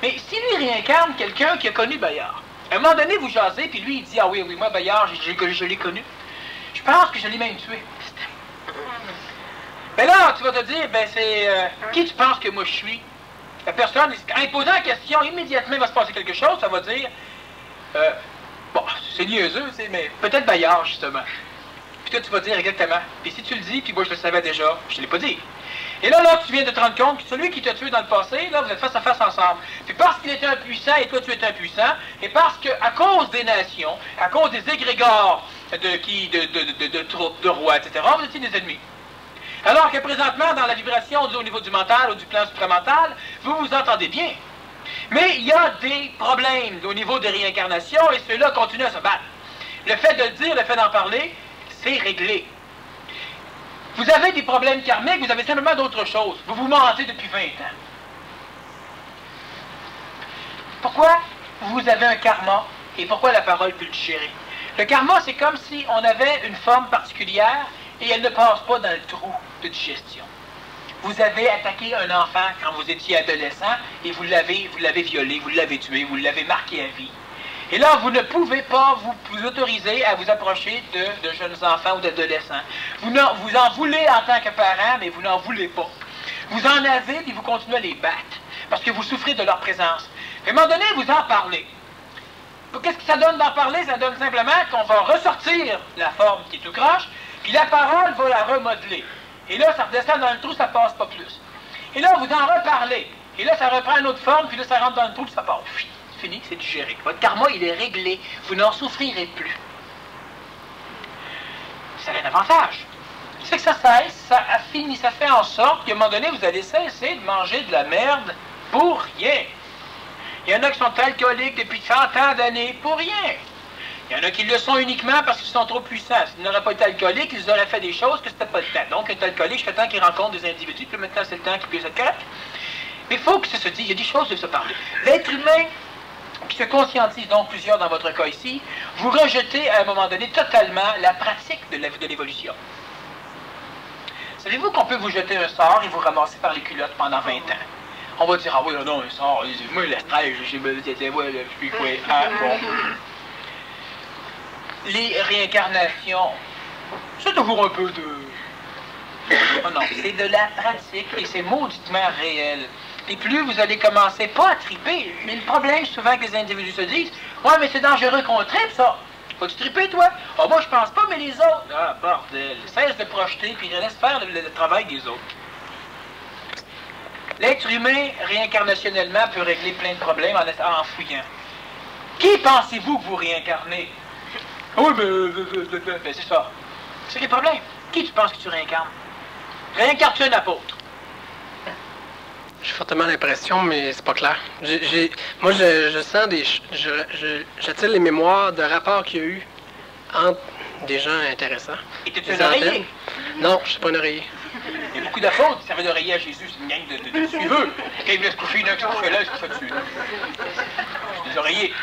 Mais si lui réincarne quelqu'un qui a connu Bayard, à un moment donné, vous jasez, puis lui, il dit, ah oui, moi, Bayard, je l'ai connu. Je pense que je l'ai même tué. Ben là, tu vas te dire, ben c'est... qui tu penses que moi je suis? La personne, en posant la question, immédiatement, il va se passer quelque chose, ça va dire, bon, c'est niaiseux, mais peut-être Bayard, justement. Puis toi, tu vas dire exactement. Puis si tu le dis, puis moi, je le savais déjà, je ne l'ai pas dit. Et là, tu viens de te rendre compte que celui qui t'a tué dans le passé, là, vous êtes face à face ensemble. Puis parce qu'il était impuissant et toi, tu es impuissant, et parce qu'à cause des nations, à cause des égrégores de troupes, de rois, etc., vous étiez des ennemis. Alors que présentement, dans la vibration au niveau du mental ou du plan supramental, vous vous entendez bien. Mais il y a des problèmes au niveau des réincarnations et ceux-là continuent à se battre. Le fait de le dire, le fait d'en parler, c'est réglé. Vous avez des problèmes karmiques, vous avez simplement d'autres choses. Vous vous mentez depuis 20 ans. Pourquoi vous avez un karma et pourquoi la parole peut le digérer? Le karma, c'est comme si on avait une forme particulière et elle ne passe pas dans le trou de digestion. Vous avez attaqué un enfant quand vous étiez adolescent et vous l'avez violé, vous l'avez tué, vous l'avez marqué à vie. Et là, vous ne pouvez pas vous autoriser à vous approcher de jeunes enfants ou d'adolescents. Vous en voulez en tant que parent, mais vous n'en voulez pas. Vous en avez et vous continuez à les battre parce que vous souffrez de leur présence. À un moment donné, vous en parlez. Qu'est-ce que ça donne d'en parler? Ça donne simplement qu'on va ressortir la forme qui est tout croche, puis la parole va la remodeler. Et là, ça redescend dans le trou, ça passe pas plus. Et là, vous en reparlez. Et là, ça reprend une autre forme, puis là, ça rentre dans le trou, puis ça passe. Fini, c'est digéré. Votre karma, il est réglé. Vous n'en souffrirez plus. Ça a un avantage. C'est que ça cesse, ça a fini, ça fait en sorte qu'à un moment donné, vous allez cesser de manger de la merde pour rien. Il y en a qui sont alcooliques depuis 100 ans d'années pour rien. Il y en a qui le sont uniquement parce qu'ils sont trop puissants. S'ils n'auraient pas été alcooliques, ils auraient fait des choses que c'était pas le temps. Donc, être alcoolique, c'est le temps qu'ils rencontrent des individus, puis maintenant, c'est le temps qu'ils puissent être corrects. Mais il faut que ça se dise, il y a des choses de se parler. L'être humain qui se conscientise, donc plusieurs dans votre cas ici, vous rejetez à un moment donné totalement la pratique de l'évolution. Savez-vous qu'on peut vous jeter un sort et vous ramasser par les culottes pendant 20 ans? On va dire, ah oui, non, un sort, moi, le stress, je suis quoi, ah, bon. Les réincarnations, c'est toujours un peu de... Oh non, c'est de la pratique et c'est mauditement réel. Et plus vous allez commencer, pas à triper, mais le problème souvent que les individus se disent, ouais, mais c'est dangereux qu'on tripe, ça. Faut-tu triper, toi? Ah, moi, je pense pas, mais les autres. Ah, bordel. Cesse de projeter, puis laisse faire le travail des autres. L'être humain, réincarnationnellement, peut régler plein de problèmes en fouillant. Qui pensez-vous que vous réincarnez? Oui, mais c'est ça. C'est le problème. Qui tu penses que tu réincarnes? Réincarnes-tu un apôtre? J'ai fortement l'impression, mais c'est pas clair. Moi, je sens des... J'attire les mémoires de rapports qu'il y a eu entre des gens intéressants. Étais-tu un oreiller? Non, je suis pas un oreiller. Il y a beaucoup d'apôtres qui servaient d'oreiller à Jésus. C'est une gang de suiveux. Quand il voulait se coucher, il y en a qui se couchait là, il se couchait dessus. C'est des oreillers.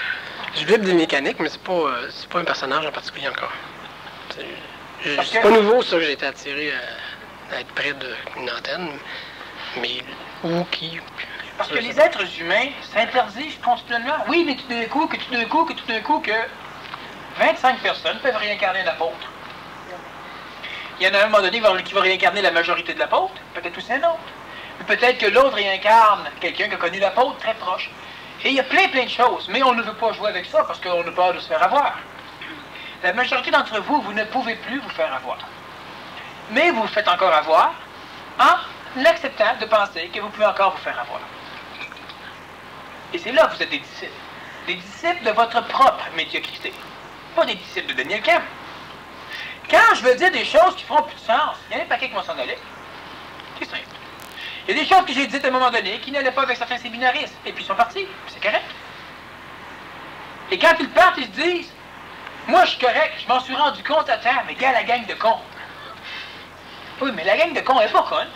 Je vibre des mécaniques, mais c'est pas un personnage en particulier encore. C'est pas nouveau, ça, que j'ai été attiré à être près d'une antenne. Mais où, qui... Parce que les êtres humains s'interdisent continuellement. Oui, mais tout d'un coup, que 25 personnes peuvent réincarner un apôtre. Il y en a un moment donné qui va réincarner la majorité de l'apôtre, peut-être aussi un autre. Mais peut-être que l'autre réincarne quelqu'un qui a connu l'apôtre très proche. Et il y a plein de choses, mais on ne veut pas jouer avec ça parce qu'on a peur de se faire avoir. La majorité d'entre vous, vous ne pouvez plus vous faire avoir. Mais vous vous faites encore avoir en acceptant de penser que vous pouvez encore vous faire avoir. Et c'est là que vous êtes des disciples. Des disciples de votre propre médiocrité. Pas des disciples de Daniel Kemp. Quand je veux dire des choses qui feront plus de sens, il y en a un paquet qui vont s'en aller. C'est simple. Il y a des choses que j'ai dites à un moment donné qui n'allaient pas avec certains séminaristes. Et puis ils sont partis. C'est correct. Et quand ils partent, ils se disent, moi je suis correct, je m'en suis rendu compte à temps, mais gars, la gang de cons. Oui, mais la gang de cons n'est pas conne.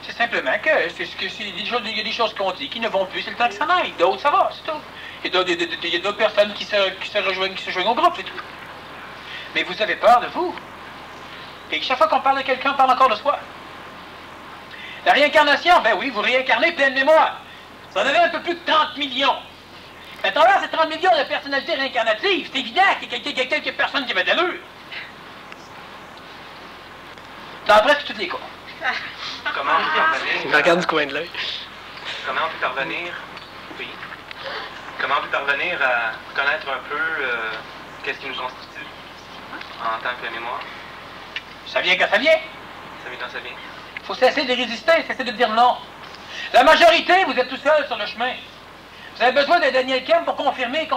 C'est simplement que il y a des choses qu'on dit qui ne vont plus, c'est le temps que ça aille. D'autres, ça va, c'est tout. Il y a d'autres personnes qui se rejoignent au groupe, c'est tout. Mais vous avez peur de vous. Et chaque fois qu'on parle de quelqu'un, on parle encore de soi. La réincarnation, ben oui, vous réincarnez pleine mémoire. Vous en avez un peu plus de 30 millions. À travers ces 30 millions de personnalités réincarnatives, c'est évident qu'il y a quelques personnes qui avaient de l'allure. Dans presque toutes les cas. Comment on peut parvenir? Il me regarde du coin de l'œil. Comment on peut parvenir? Oui. Comment on peut parvenir à connaître un peu qu'est-ce qui nous constitue en tant que mémoire? Ça vient quand ça vient. Ça vient quand ça vient. Il faut cesser de résister, cesser de dire non. La majorité, vous êtes tout seul sur le chemin. Vous avez besoin de Daniel Kemp pour confirmer.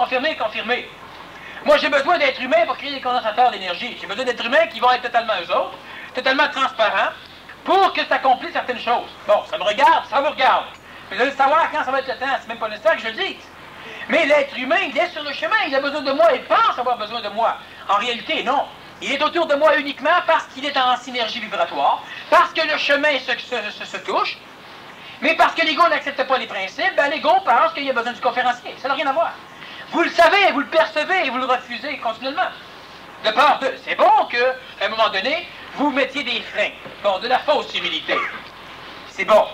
Moi, j'ai besoin d'êtres humains pour créer des condensateurs d'énergie. J'ai besoin d'êtres humains qui vont être totalement eux autres, totalement transparents, pour que ça accomplisse certaines choses. Bon, ça me regarde, ça vous regarde. Mais vous allez savoir quand ça va être le temps, c'est même pas nécessaire que je le dise. Mais l'être humain, il est sur le chemin, il a besoin de moi, il pense avoir besoin de moi. En réalité, non. Il est autour de moi uniquement parce qu'il est en synergie vibratoire, parce que le chemin se touche, mais parce que l'ego n'accepte pas les principes, ben l'ego pense qu'il y a besoin du conférencier. Ça n'a rien à voir. Vous le savez, vous le percevez et vous le refusez continuellement. De peur de... C'est bon qu'à un moment donné, vous mettiez des freins. Bon, de la fausse humilité. C'est bon.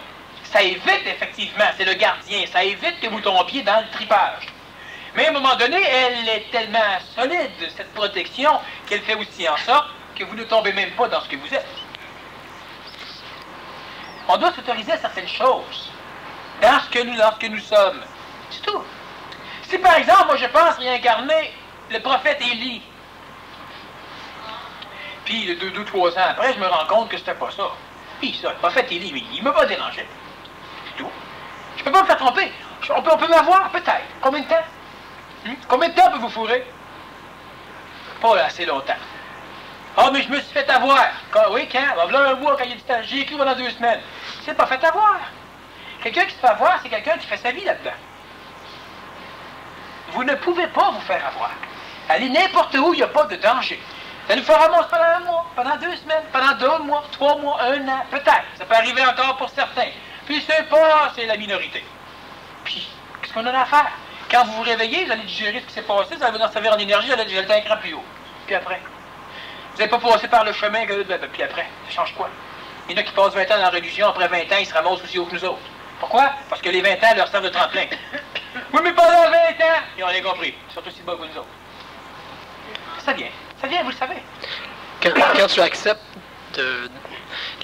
Ça évite, effectivement, c'est le gardien, ça évite que vous tombiez dans le tripage. Mais à un moment donné, elle est tellement solide, cette protection, qu'elle fait aussi en sorte que vous ne tombez même pas dans ce que vous êtes. On doit s'autoriser à certaines choses dans ce que nous sommes. C'est tout. Si par exemple, moi je pense réincarner le prophète Élie, puis 2-3 ans après, je me rends compte que c'était pas ça. Puis ça, le prophète Élie, il m'a pas dérangé. C'est tout. Je peux pas me faire tromper. On peut m'avoir, peut-être. Combien de temps? Combien de temps peut vous fourrer? Pas assez longtemps. Ah, mais je me suis fait avoir. Oui, quand? Voilà un mois, quand il y a du temps. J'ai écrit pendant 2 semaines. C'est pas fait avoir. Quelqu'un qui se fait avoir, c'est quelqu'un qui fait sa vie là-dedans. Vous ne pouvez pas vous faire avoir. Allez n'importe où, il n'y a pas de danger. Ça nous fera ramasser pendant 1 mois, pendant 2 semaines, pendant 2 mois, 3 mois, 1 an, peut-être. Ça peut arriver encore pour certains. Puis c'est la minorité. Puis, qu'est-ce qu'on en a à faire? Quand vous vous réveillez, vous allez digérer ce qui s'est passé, vous allez vous en servir en énergie, vous allez digérer un cran plus haut. Puis après? Vous n'allez pas passer par le chemin, puis après, ça change quoi? Il y en a qui passent 20 ans dans la religion, après 20 ans, ils se ramassent aussi haut que nous autres. Pourquoi? Parce que les 20 ans leur servent de tremplin. Oui, mais pendant 20 ans, ils ont rien compris. Ils sont aussi bas que nous autres. Ça vient, vous le savez. Quand tu acceptes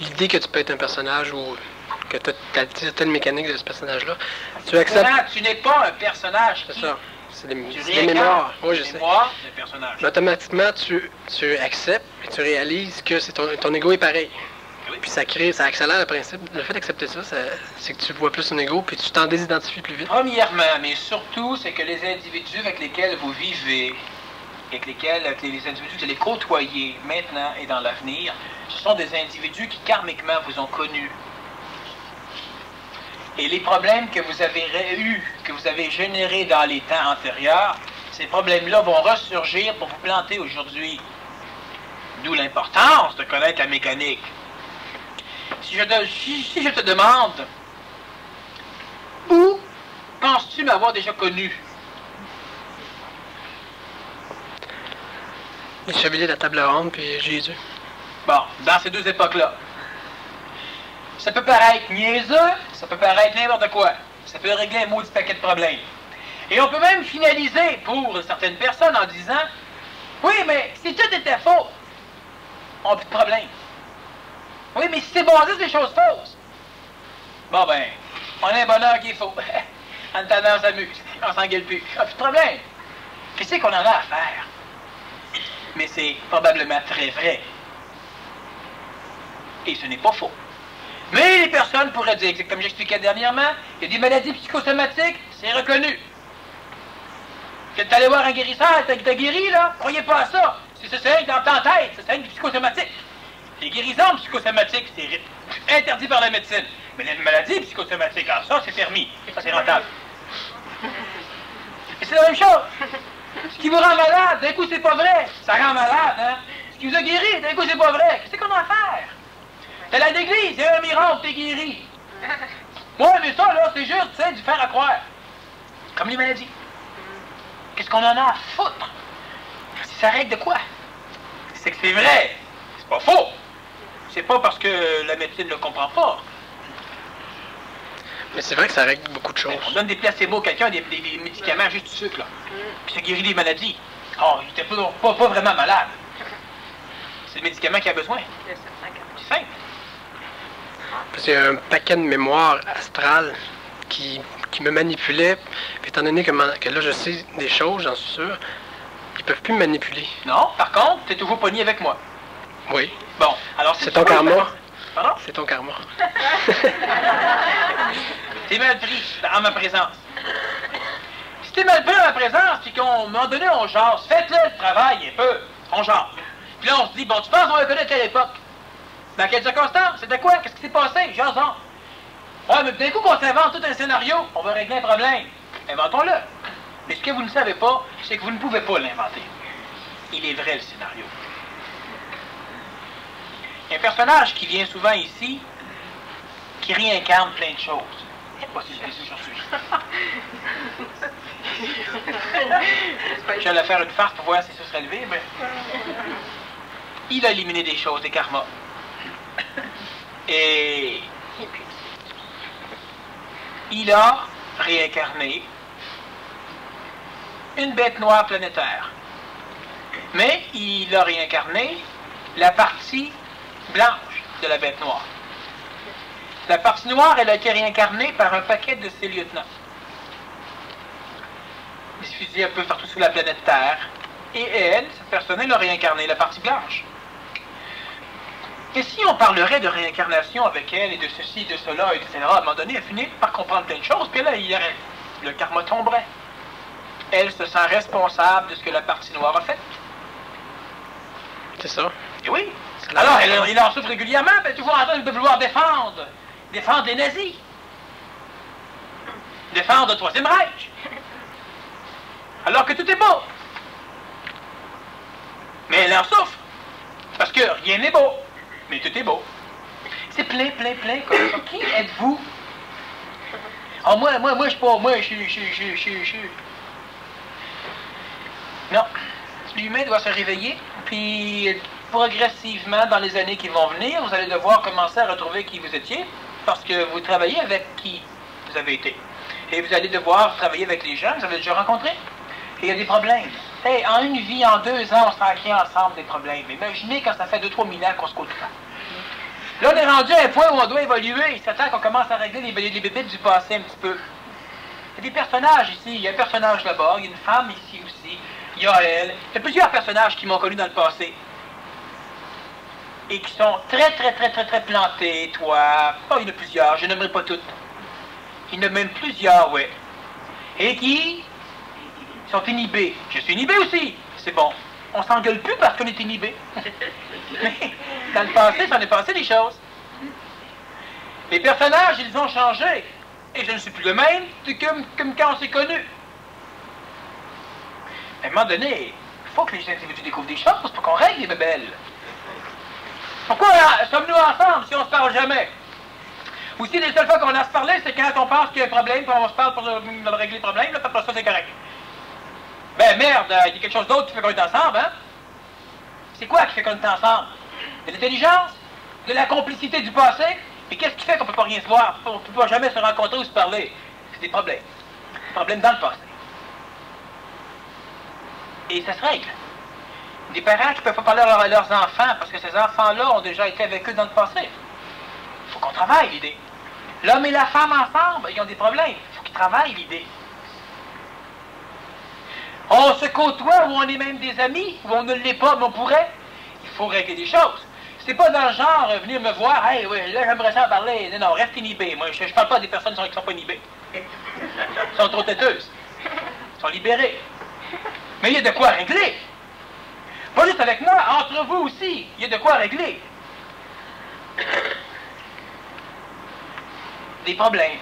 l'idée que tu peux être un personnage ou que tu as certaines mécaniques de ce personnage-là, tu acceptes... Tu n'es pas un personnage. C'est ça. C'est des Tu mémoires. Oui, je sais. mémoires d'un personnage. Mais automatiquement, tu acceptes et tu réalises que ton ego est pareil. Oui. Puis ça accélère le principe. Le fait d'accepter ça, c'est que tu vois plus ton ego puis tu t'en désidentifies plus vite. Premièrement, mais surtout, c'est que les individus avec lesquels vous vivez, avec les individus que vous allez côtoyer maintenant et dans l'avenir, ce sont des individus qui karmiquement vous ont connu. Et les problèmes que vous avez eus, que vous avez générés dans les temps antérieurs, ces problèmes-là vont ressurgir pour vous planter aujourd'hui. D'où l'importance de connaître la mécanique. Si je te demande, où penses-tu m'avoir déjà connu? Les chevaliers de la table ronde puis Jésus. Bon, dans ces 2 époques-là. Ça peut paraître niaiseux, ça peut paraître n'importe quoi. Ça peut régler un maudit paquet de problèmes. Et on peut même finaliser pour certaines personnes en disant « Oui, mais si tout était faux, on n'a plus de problème. Oui, mais si c'est basé sur des choses fausses, bon ben, on a un bonheur qui est faux. En attendant, on s'amuse. On s'engueule plus. On n'a plus de problème. Qu'est-ce qu'on en a à faire? Mais c'est probablement très vrai. Et ce n'est pas faux. Mais les personnes pourraient dire, comme j'expliquais dernièrement, il y a des maladies psychosomatiques, c'est reconnu. Que tu allé voir un guérisseur, t'as guéri, là? Croyez pas à ça. C'est rien que dans ta tête, c'est rien que psychosomatique. Les guérisons psychosomatiques, c'est interdit par la médecine. Mais les maladies psychosomatiques, alors ça, c'est permis. Ça, c'est rentable. Et c'est la même chose. Ce qui vous rend malade, d'un coup, c'est pas vrai. Ça rend malade, hein? Ce qui vous a guéri, d'un coup, c'est pas vrai. Qu'est-ce qu'on a à faire? T'es là d'église, c'est un miracle, t'es guéri. Ouais, mais ça, là, c'est juste, tu sais, du faire à croire. Comme les maladies. Qu'est-ce qu'on en a à foutre? Ça règle de quoi? C'est que c'est vrai. C'est pas faux. C'est pas parce que la médecine ne le comprend pas. Mais c'est vrai que ça règle beaucoup de choses. On donne des placebos à quelqu'un, des médicaments, juste du sucre, là. Puis ça guérit des maladies. Oh, il était pas vraiment malade. C'est le médicament qu'il a besoin. C'est simple. Parce qu'il y a un paquet de mémoires astrales qui me manipulaient. Puis étant donné que là, je sais des choses, j'en suis sûr, ils peuvent plus me manipuler. Non, par contre, t'es toujours pogné avec moi. Oui. Bon, alors c'est ton karma. Pardon? C'est ton karma. T'es mal pris en ma présence. Si t'es mal pris en ma présence, puis qu'à un moment donné, on jase, faites-le le travail un peu. On jase. Puis là, on se dit, bon, tu penses qu'on va connaître quelle époque? Dans quelles circonstances? C'était quoi? Qu'est-ce qui s'est passé? Jasons. Ouais, mais d'un coup qu'on s'invente tout un scénario, on va régler un problème. Inventons-le. Mais ce que vous ne savez pas, c'est que vous ne pouvez pas l'inventer. Il est vrai, le scénario. Il y a un personnage qui vient souvent ici, qui réincarne plein de choses. Je sais pas si je suis aujourd'hui. J'allais faire une farce pour voir si ça serait levé, mais... Il a éliminé des choses, des karmas. Et... il a réincarné une bête noire planétaire. Mais il a réincarné la partie blanche de la bête noire. La partie noire, elle a été réincarnée par un paquet de ses lieutenants. Diffusés un peu partout sur la planète Terre. Et elle, cette personne, elle a réincarné la partie blanche. Et si on parlerait de réincarnation avec elle, et de ceci, de cela, etc., à un moment donné, elle finit par comprendre plein de choses, puis là, le karma tomberait. Elle se sent responsable de ce que la partie noire a fait. C'est ça. Et oui. Alors, elle en souffre régulièrement, puis elle est toujours en train de vouloir défendre les nazis. Défendre le Troisième Reich. Alors que tout est beau. Mais elle en souffre. Parce que rien n'est beau. Mais tout est beau. C'est plein, plein, plein comme ça. Qui êtes-vous? Ah, moi, je suis pas, moi, je suis... Non. L'humain doit se réveiller, puis progressivement, dans les années qui vont venir, vous allez devoir commencer à retrouver qui vous étiez, parce que vous travaillez avec qui vous avez été. Et vous allez devoir travailler avec les gens que vous avez déjà rencontrés. Et il y a des problèmes. Hey, en une vie, en 2 ans, on s'en crée ensemble des problèmes. Imaginez quand ça fait 2-3 000 ans qu'on se côtoie. Là, on est rendu à un point où on doit évoluer. Il s'attend qu'on commence à régler les bébites du passé un petit peu. Il y a des personnages ici. Il y a un personnage là-bas. Il y a une femme ici aussi. Il y a elle. Il y a plusieurs personnages qui m'ont connu dans le passé. Et qui sont très plantés. Toi. Oh, il y en a plusieurs. Je n'aimerais pas toutes. Il y en a même plusieurs, ouais. Et qui sont inhibés. Je suis inhibé aussi. C'est bon. On s'engueule plus parce qu'on est inhibé. Mais dans le passé, ça en est passé des choses. Les personnages, ils ont changé. Et je ne suis plus le même comme quand on s'est connus. À un moment donné, il faut que les individus découvrent des choses pour qu'on règle les bébelles. Pourquoi sommes-nous ensemble si on ne se parle jamais? Aussi, les seules fois qu'on a à se parler, c'est quand on pense qu'il y a un problème, puis on se parle pour régler le problème, là, puis après ça, c'est correct. Ben merde, il y a quelque chose d'autre qui fait qu'on est ensemble, hein? C'est quoi qui fait qu'on est ensemble? De l'intelligence? De la complicité du passé? Et qu'est-ce qui fait qu'on ne peut pas rien se voir? On ne peut pas jamais se rencontrer ou se parler? C'est des problèmes. Des problèmes dans le passé. Et ça se règle. Des parents qui ne peuvent pas parler à leurs enfants parce que ces enfants-là ont déjà été avec eux dans le passé. Il faut qu'on travaille l'idée. L'homme et la femme ensemble, ils ont des problèmes. Il faut qu'ils travaillent l'idée. On se côtoie ou on est même des amis, ou on ne l'est pas, mais on pourrait. Il faut régler des choses. C'est pas dans le genre venir me voir, hey, oui, là j'aimerais ça en parler. Non, non, reste inhibé. Moi, je parle pas des personnes qui ne sont pas inhibées. Elles sont trop têteuses. Elles sont libérées. Mais il y a de quoi régler. Pas juste avec moi, entre vous aussi, il y a de quoi régler. Des problèmes.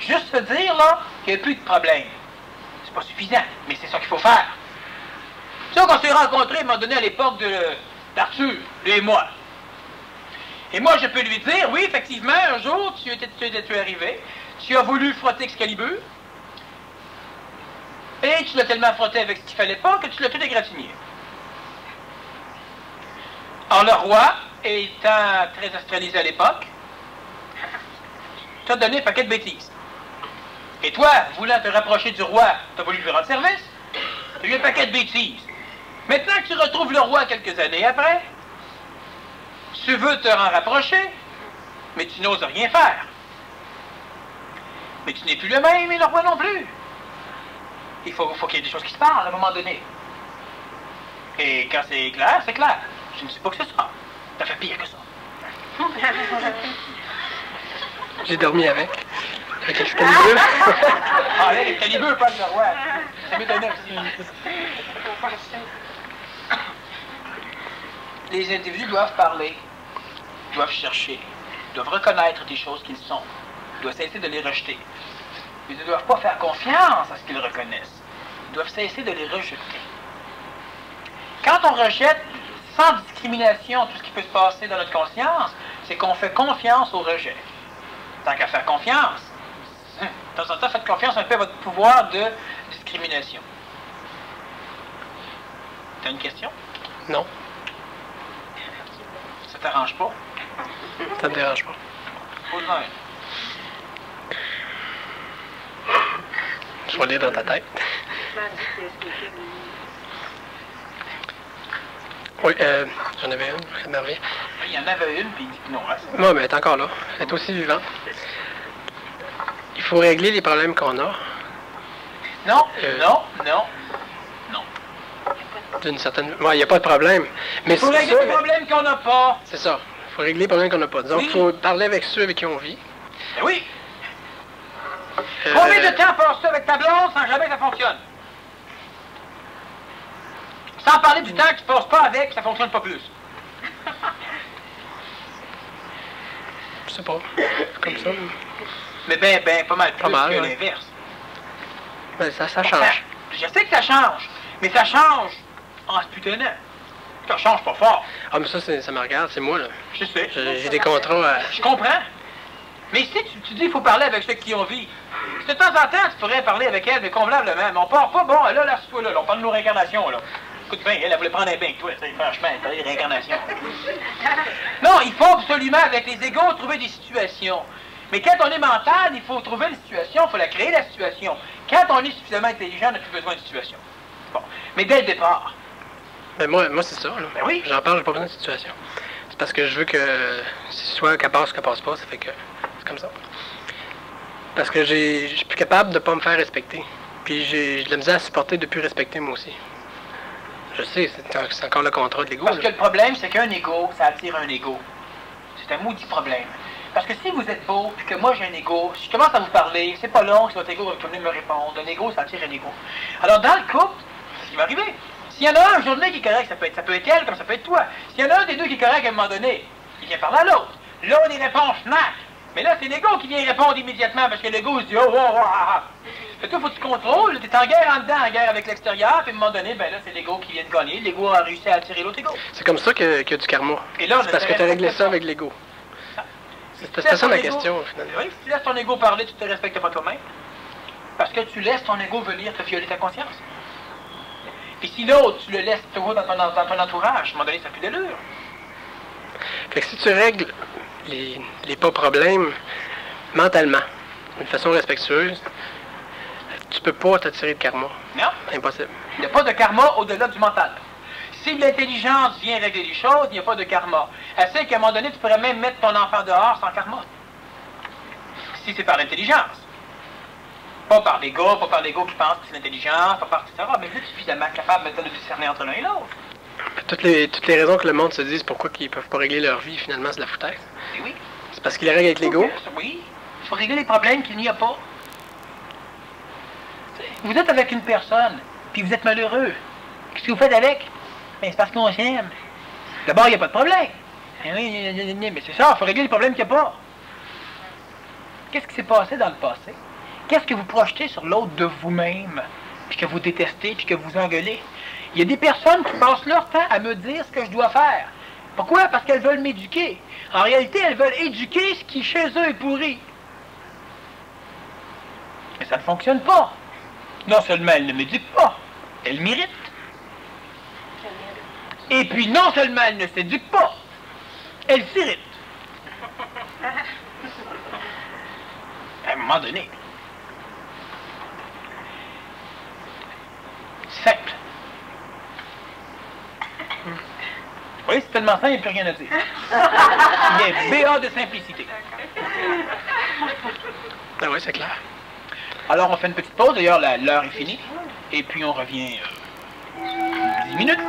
Juste se dire, là, qu'il n'y a plus de problèmes. C'est pas suffisant, mais c'est ça qu'il faut faire. Tu sais, qu'on s'est rencontrés, à un moment donné, à l'époque d'Arthur, lui et moi. Et moi, je peux lui dire, oui, effectivement, un jour, tu es arrivé, tu as voulu frotter Excalibur, et tu l'as tellement frotté avec ce qu'il fallait pas que tu l'as tout égratigné. Alors, le roi, étant très astralisé à l'époque, t'a donné un paquet de bêtises. Et toi, voulant te rapprocher du roi, t'as voulu lui rendre service, t'as eu un paquet de bêtises. Maintenant que tu retrouves le roi quelques années après, tu veux te en rapprocher, mais tu n'oses rien faire. Mais tu n'es plus le même et le roi non plus. Il faut qu'il y ait des choses qui se parlent à un moment donné. Et quand c'est clair, c'est clair. Je ne sais pas que c'est ça. T'as fait pire que ça. J'ai dormi avec Excalibur. Ah, là, Excalibur, pas le roi. Ça m'étonnait aussi. Les individus doivent parler, doivent chercher, doivent reconnaître des choses qu'ils sont, doivent cesser de les rejeter. Ils ne doivent pas faire confiance à ce qu'ils reconnaissent. Ils doivent cesser de les rejeter. Quand on rejette sans discrimination tout ce qui peut se passer dans notre conscience, c'est qu'on fait confiance au rejet. Tant qu'à faire confiance, de temps en temps, faites confiance un peu à votre pouvoir de discrimination. T'as une question? Non. Ça t'arrange pas? Ça me dérange pas. Pose-en une. Je vais lire dans ta tête. Oui, j'en avais une, ça me revient. Il y en avait une, puis il dit que non. Hein, Non, mais elle est encore là. Elle est aussi vivante. Il faut régler les problèmes qu'on a. Non, non. D'une certaine... Ouais, il n'y a pas de problème. Mais Il faut régler les problèmes qu'on n'a pas. C'est ça. Il faut régler les problèmes qu'on n'a pas. Donc, il faut parler avec ceux avec qui on vit. Ben oui. Combien de temps passes-tu avec ta blonde sans jamais ça fonctionne? Sans parler du temps que tu passes pas avec, ça fonctionne pas plus. Je sais pas. Comme ça. Mais ben, pas mal plus Pas mal, que ouais. l'inverse. Ben, ça change. Je sais que ça change, mais ça change en se putanant. Ça change pas fort. Ah, mais ça me regarde, c'est moi, là. Je sais. J'ai des contrats à... Je comprends. Mais si tu dis qu'il faut parler avec ceux qui ont vie, de temps en temps, tu pourrais parler avec elle, mais convenablement. Mais on part pas, bon, là, là, on parle de nos réincarnations, là. Écoute bien, elle voulait prendre un bain, toi, franchement, elle parlait de réincarnation. Non, il faut absolument, avec les égos, trouver des situations. Mais quand on est mental, il faut trouver une situation, il faut la créer, la situation. Quand on est suffisamment intelligent, on n'a plus besoin de situation. Bon. Mais dès le départ. Ben moi c'est ça, là. Ben oui. J'en parle, j'ai pas besoin de situation. C'est parce que je veux que, soit qu'elle passe ou qu'elle passe pas, ça fait que c'est comme ça. Parce que je suis plus capable de pas me faire respecter. Puis j'ai de la misère à supporter de plus respecter moi aussi. Je sais, c'est encore le contrat de l'ego. Parce que le problème, c'est qu'un ego, ça attire un ego. C'est un maudit problème. Parce que si vous êtes beau, puis que moi j'ai un ego, si je commence à vous parler, c'est pas long, si votre ego va venir me répondre. Un ego, ça attire un ego. Alors dans le couple, c'est ce qui va arriver. S'il y en a un journée qui est correct, ça peut être elle comme ça peut être toi. S'il y en a un des deux qui est correct à un moment donné, il vient parler à l'autre. Là, on y répond schnack. Mais là, c'est l'ego qui vient répondre immédiatement parce que l'ego se dit oh, oh, oh, ah. Fait que toi, faut que tu contrôles, t'es en guerre en dedans, en guerre avec l'extérieur, puis à un moment donné, ben là, c'est l'ego qui vient de gagner. L'ego a réussi à attirer l'autre ego. C'est comme ça qu'il y a du karma. Et là, c'est parce que tu as réglé ça avec l'ego. C'était ça ma question, finalement. Oui, si tu laisses ton ego parler, tu te respectes pas toi-même. Parce que tu laisses ton ego venir te violer ta conscience. Puis si l'autre, tu le laisses toujours dans ton entourage, à un moment donné, ça n'a plus d'allure. Fait que si tu règles les pas problèmes mentalement, d'une façon respectueuse, tu peux pas t'attirer de karma. Non. Impossible. Il n'y a pas de karma au-delà du mental. Si l'intelligence vient régler les choses, il n'y a pas de karma. Elle sait qu'à un moment donné, tu pourrais même mettre ton enfant dehors sans karma. Si c'est par l'intelligence. Pas par l'ego, pas par l'ego qui pense que c'est l'intelligence, pas par etc. Mais vous êtes suffisamment capable maintenant de discerner entre l'un et l'autre. Toutes les raisons que le monde se dise pourquoi ils peuvent pas régler leur vie, finalement, c'est de la foutaise. Et oui. C'est parce qu'ils les règlent avec l'ego. Oui. Il faut régler les problèmes qu'il n'y a pas. Vous êtes avec une personne, puis vous êtes malheureux. Qu'est-ce que vous faites avec? Ben, c'est parce qu'on s'aime. D'abord, il n'y a pas de problème. Mais c'est ça, il faut régler les problèmes qu'il n'y a pas. Qu'est-ce qui s'est passé dans le passé? Qu'est-ce que vous projetez sur l'autre de vous-même, puis que vous détestez, puis que vous engueulez? Il y a des personnes qui passent leur temps à me dire ce que je dois faire. Pourquoi? Parce qu'elles veulent m'éduquer. En réalité, elles veulent éduquer ce qui, chez eux, est pourri. Mais ça ne fonctionne pas. Non seulement elles ne m'éduquent pas, elles m'irritent. Et puis, non seulement elles ne s'éduquent pas, elles s'irritent. À un moment donné. Simple. Oui, c'est tellement simple, il n'y a plus rien à dire. Il y a BA de simplicité. Ah oui, c'est clair. Alors, on fait une petite pause. D'ailleurs, l'heure est finie. Et puis, on revient 10 minutes.